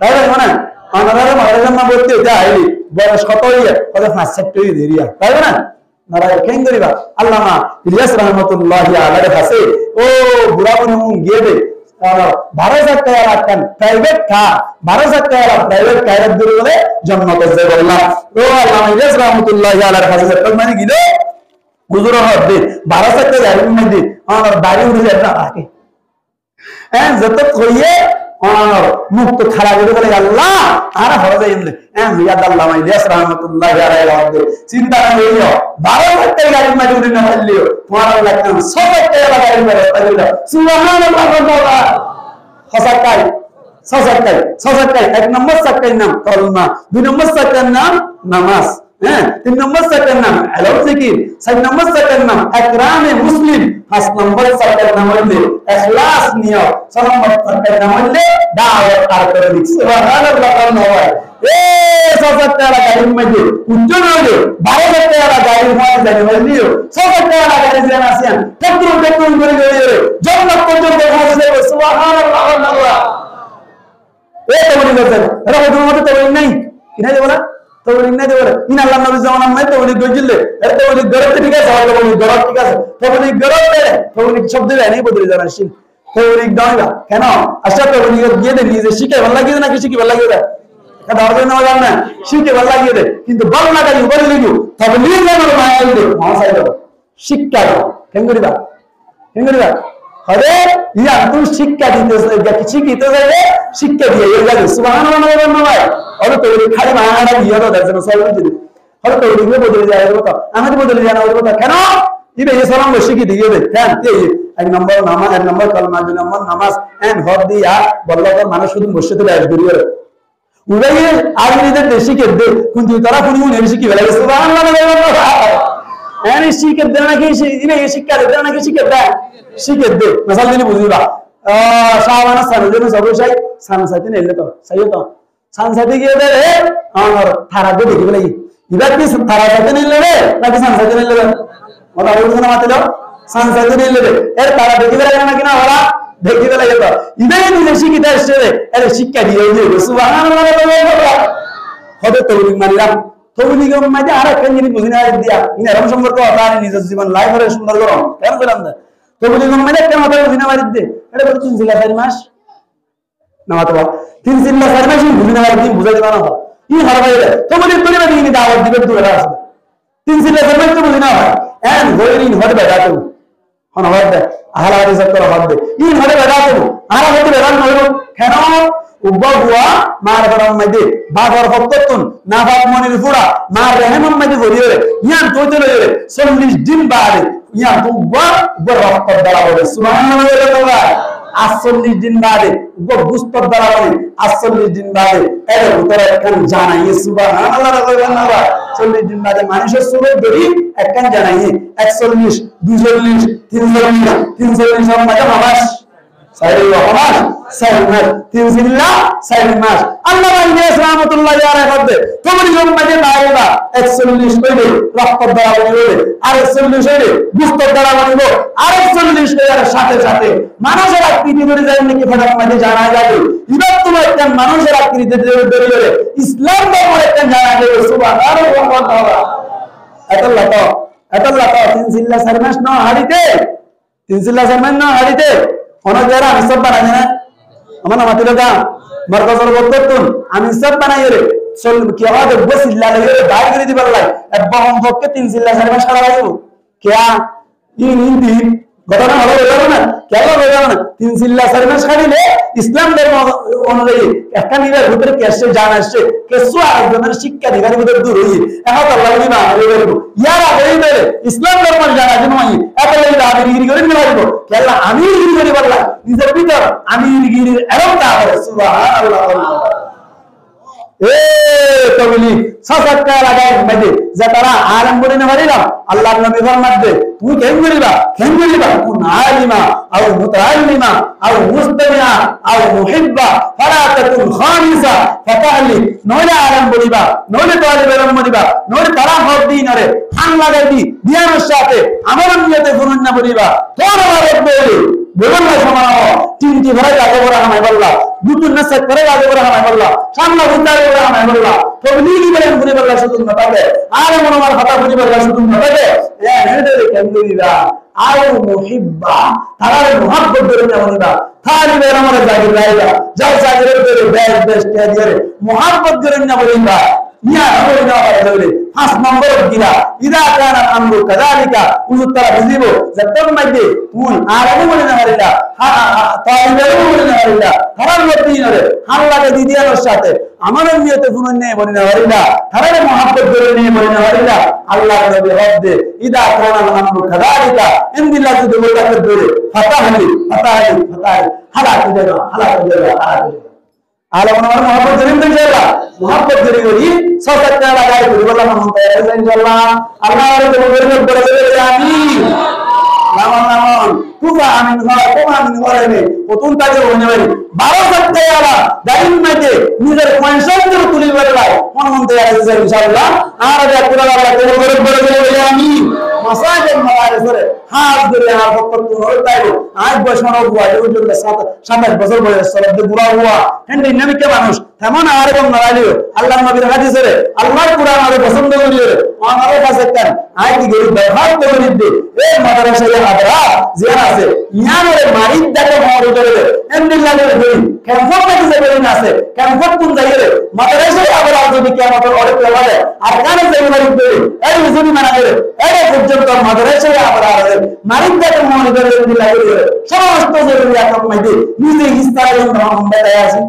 রাইয়ার বানান আনারে মাদ্রাসা না বলতে এটা আইলি বয়স কত হইয়া কত 5-6 হই দেরিয়া তাই না নারায় কেন করিবা আল্লামা ইলিয়াস রাহমাতুল্লাহি আলাইহি কাছে ও বুড়া বনি গিয়ে দে 12,000 টাকা রাখেন প্রাইভেট কা 12,000 টাকা প্রাইভেট কায়রাত দিলে বলে জান্নাতে যাবে আল্লাহ ও আল্লামা ইলিয়াস রাহমাতুল্লাহি আলাইহি কাছে তো মানে গিলো হুজুর হবে 12,000 টাকা জারি মধ্যে আমার বাড়ি উঠে যায় না আগে হ্যাঁ যত কইয়ে আর মুক্ত খাড়া করে বলে আল্লাহ আর হয়ে যায় এমনি মিয়াদ আল্লাহ ইলিয়াস রাহমাতুল্লাহি আলাইহি চিন্তা করিও 12,000 টাকা গাড়ি মাঝে উঠে না হইলিও তোমার লাগতাম 100 টাকা গাড়ি মাঝে তাইলা সুবহানাল্লাহ হসাকাই সসাকাই এক নম্বর সাকাই নাম কলমা দুই নম্বর সাকার নাম নামাজ হ্যাঁ তিন নম্বর সাকার নাম আলাউ জিকির চার নম্বর সাকার নাম ইকরামে মুসলিম পাঁচ নম্বর সাকার নাম হইলে ইখলাস নিয়ত ছয় নম্বর সাকার নাম হইলে দাওয়াত আর তাবলীগ সুবহানাল্লাহ নয় এ সসাকারা গাড়ির মধ্যে উজ্জ্বল হইলো 12,000 টাকা গাড়ির মধ্যে জানি হইলিও 6,000 টাকা গাড়ি যেন আসেন টেকটুন করে গেলে জান্নাত পর্যন্ত পৌঁছে যাবে সুবহানাল্লাহ এ তবলিগ করছেন এরা ওদের মধ্যে তবলিগ নাই কিনা দেব না তবলিগ নাই দেব ইন আল্লাহ নবী জামানা মধ্যে তবলিগ গজিলে এর তবলিগ গরতে ঠিক আছে আর তবলিগ গরত ঠিক আছে তবলিগ গরতে তবলিগ শব্দ নাই বদলে যাবে শিন তবলিগ দাওয়া কেন আচ্ছা তবলিগ গিয়ে দে নিজে শিখে ভালো লাগে না কি শিখে ভালো লাগে এটা ধরবে না জান না শিখে ভালো লাগে দে কিন্তু ভালো লাগা বলে লিখো তবলিগ নামের মায়া দে মহাসাই দাও শিক্ষা দাও কেন করিবা আরে ইয়া তুই শিক্ষা দিতে শিখিতে যাবে শিক্ষা দিয়ে এর যাবে সুবহানাল্লাহ ভাই আরে তো খালি মায়াটা দিয়ে দাও দেখো সব কিছু আরে তো এগুলো বদলে যায় তো আমাদের বদলে যায় না ওর কথা কেন ইবে এই সালাম শিখি দিয়ে দে কেন এই এক নম্বর নামাজ এক নম্বর কালমা দুই নম্বর নামাজ এন্ড হদ দিয়া বল্লভ মানুষ শুধু মসজিদে আস করিয়ে উড়াই আগুনিদের শিখে দে কিন্তু তারা কোন শিখি বেলা সুবহানাল্লাহ এনে শিখে দেনা কি ইবে শিক্ষা দেনা কি শিখে দেয় শিখে দে মাসাল দিনে বুঝিবা শাহবানা সানজেন সবই সাই সানা সাইতে নেলে তো সাইও তো সানসাইতে গিয়ে দে রে আমার থারাকে দেখি বলে ইবা কি থারা সাথে নিলে রে নাকি সানসাইতে নিলে রে ওরা বলছে না মাতিলো সানসাইতে নিলে রে এর তারা দেখি বলে না কিনা ওরা দেখি বলে গেল ইবাই নিজে শিক্ষিত আসছে রে এর শিক্ষা দিয়ে দিয়ে সুবহানাল্লাহ হবে তৌলিক মানিলাম তৌলিকের মধ্যে আর একটা জিনিস বুঝি না দিয়া ইনি এরকম সম্পর্ক তার নিজের জীবন লাইফ করে সুন্দর করো কেন বললাম না তৌলিকের মধ্যে একটা মাথা বুঝি না মারি দে এটা বলে 3 জিলা 4 মাস না মাতবা 3 জিলা 4 মাস বুঝি না মারি বুঝাই দিবা না ই হারবাইলে তৌলিক করে না দিনি দাওয়াত দিবে দূরে আসবে 3 জিলা 4 মাস তো বুঝি না হয় এন্ড গোয়িং হট বেটা তো হন হট আহলা হাদিস করে হট দে ই হট বেটা তো আর হট বেটা নইলো কেন উব্বা বুয়া মার গরম মধ্যে বাগর হত্ততুন নাবাব মনির ফুড়া মার রহমান মধ্যে ভরিয়ে ইয়ান তোতে লইরে 40 দিন বাদে ইয়ান উব্বা রক্ত দ্বারা বলে সুবহানাল্লাহ 48 দিন বাদে উব্বা গুস্তর দ্বারা বলে 48 দিন বাদে এর ভিতরে একখান জানাই সুবহানাল্লাহ 40 দিন বাদে মানুষের সুরত ধরি একখান জানাই 41 42 43 মধ্যে মাস সাইরি মাস সাইমাস 3 জিল্লা সাইমাস আল্লাহ ইলিয়াস রাহমাতুল্লাহি আলাইহি বলে তোমার উম্মতে নাইবা 41 হইবে রক্ত দ্বারা বলিবে আর 41 হইবে গুস্ত দ্বারা বলিবে আর 41 এর সাথে সাথে মানুষের আকৃতি ধরে যায় নাকি ফটাক মধ্যে জানা যাবে ইবাদ তোমার একটা মানুষের আকৃতি ধরে ইসলাম ধর্মের একটা জানা যাবে সুবহানাল্লাহ এতল্লাহ তো 3 জিল্লা সাইমাস না হারিতে 3 জিল্লা সাইমাস না হারিতে অনেক যারা আমি সব বানাই না আমার নাম আতিলকা মার্কাজের বক্তব্য আমি সব বানাই রে চল কি আওয়াজ বসিল্লা লাগে বাইরে করে দিবার লাই একদম পক্ষে 3 জিল্লা 4 মাস খাওয়া লাগবে কিয়া ইন ঘটনা হলো না কেন হলো না 3 জিল্লা 4 মাস খাইলে ইসলাম ধর্ম অনুযায়ী একটা নিবার ভিতরে কেসে জান আসছে কেসু আরেকজনের শিক্ষা দিবার ভিতরে দূর হই এখন আল্লাহ নিবা বলবো ইয়ার আগে ইসলাম ধর্ম জানা জন্যই এত লাগি আমিরগিরি করে নিবাইবো কেলা আমিরগিরি করে বললা নিজের ভিতর আমিরগিরির এরকমটা হবে সুবহানাল্লাহ এ তবলি সাসাক্কা লাগাই মধ্যে যে তারা আলেম বলে না পারিলাম আল্লাহর নবী ফরমাতে তুই কেন বলিবা কোন আলিমা আও মুতাআল্লিমা আও মুস্তামিআ আও মুহিব্বা ফালা তাকুন খামিসা ফাতাহলি নইলে আলেম বলিবা নইলে তালিব ইলম বলিবা নইলে তারা হক দিন রে হান লাগাইবি দিয়ানোর সাথে আমার নিয়তে গুণ না বলিবা তোর আমার বলি বলুন না সমানো তিনটি ঘরে আগে বড় হামাই বললা দুটো নসে করে আগে বড় হামাই বললা সামনে উদ্ধার বড় হামাই বললা তবলিগি বলেন ঘুরে বললা শুধু না পাবে আর মনোমার কথা ঘুরে বললা শুধু না পাবে এ হেডে কেন্দ্রিরা আর মুহিব্বা তারা মুহাব্বত করে না বলবা খালি বের আমার জাগির রাইবা যাও জাগিরের করে বেস্ট দিয়ে মুহাব্বত করে না বলবা ইয়া বলনা বলে 5 নম্বর দিলা ইদা কানা আমরু কাযালিকা উত্তর বুঝিব যে তোর মধ্যে তুই আরবি বলে না হারিলা তাইবের বলে না হারিলা হারাম করতে নরে হাল্লাকে দিদিয়ার সাথে আমার নিয়তে গুণ নেই বলে না হারিলা হারারে মুহাব্বত করে নেই বলে না হারিলা আল্লাহ নবী রব্বে ইদা কানা আমরু কাযালিকা ইনদিল্লাহ যদি বলে করে ফাতাহলি হালাকে দেবা আলা মনোর মোহাম্মদ জরিম ইনশাআল্লাহ মোহাম্মদ জরিম করি সততা লাগাই করি বলা মত ইনশাআল্লাহ আল্লাহর দরবারে বলে দেবে আমিন নামান কুবা আমিন ঘরে প্রথম তাকে হয়ে যাবে 12 সপ্তাহে আলা দাইন মধ্যে নিজের কনসেপ্ট তুলি বললাই মনমন্তে আছে ইনশাআল্লাহ আর যা কুরআন আল্লাহ দরবারে বলে দেবে আমিন মাসাজের মাদারিসে হাত ধরে আর বক্তব্য হইতাইবো আজ বছর বুয়া জন্য 27 বছর বয়স সরদ বুড়া হুয়া হেন্ডি নবীকে মানুষ তেমন আর এবং নারালিও আল্লাহর নবীর হাদিসে আল্লাহর কুরআন আর পছন্দ করিও আমাদের কাছে কেন আইটি গরি ব্যবহার করে দিতে এই মাদ্রাসায় আদরা জিয়া আছে ইয়ারে মারিদ দেখে মরে ধরে এমনি লাগে ধরি কমফর্ট থেকে বেরিয়ে না আছে কমফর্ট কোন জায়গায় মাদ্রাসায় আদরা যদি কিয়ামতের ওরে পেলালে আর কানে যাই মারিদ ধরে এই যদি মানা করে এই পর্যন্ত মাদ্রাসায় আদরা আছে মারিদ দেখে মরে ধরে এমনি লাগে সমস্ত জরুরি আকাম মাইদে নিজে ইস্তারে মোহাম্মদ আছে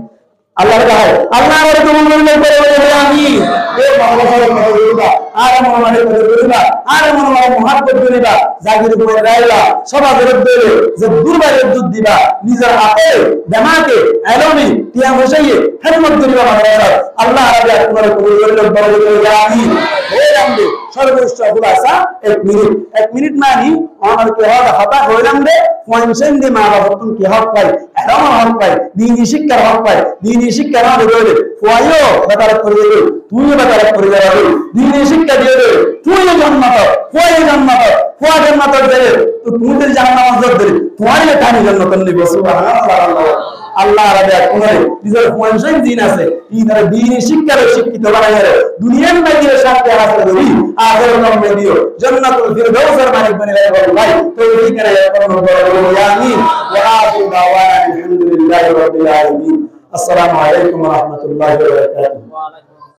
আল্লাহর কাছে আল্লাহর কবুল করে বলে আমিন এই মাদ্রাসার কথা বলবা আর মনোমানের কথা বলবা আর মনোমানের মুহাব্বত করিবা জাগির করে রাইলা সমাজের দিলে যে দুর্বারের দুধ দিবা নিজের হাতে দেমাকে এলমি টিয়া বসাইয়ে খেদমত করিবা মাদ্রাসা আল্লাহ রাব্বি তোমার কবুল করে বলে আমিন হে রাব্বি সর্বোচ্চ খুলাসা 1 মিনিট মানি আমার কে হতা হইলাম রে পয়েন্টসেন দি মা বাবা কি হক পাই এরম হক পাই দিনী শিক্ষার হক পাই দিনী শিক্ষা না দেবে ফুয়াইও বাতারাত করে দেবে তুইও বাতারাত করে দেবে দিনী শিক্ষা দিয়ে দেবে তুইও জান্নাত ফুয়াইও জান্নাত ফুয়া জান্নাত দেবে তো তুমি যদি জান্নাত দেবে তোমারই টানি জান্নাত নিব সুবহানাল্লাহ আল্লাহ রাজা কোনে নিজের পয়েন্টসেন দিন আছে ইনার দিনী শিক্ষার শিক্ষিত বানায় দুনিয়ার মধ্যে শান্তি হাসিল করি আখিরাতের মধ্যে জান্নাতুল ফিরদাউসের মালিক বনে রাখো ভাই তো এই করে আমিন ওয়া আখিরু দাওয়ানা আলহামদুলিল্লাহি রাব্বিল আলামিন আসসালামু আলাইকুম ওয়া রাহমাতুল্লাহি ওয়া বারাকাতুহু।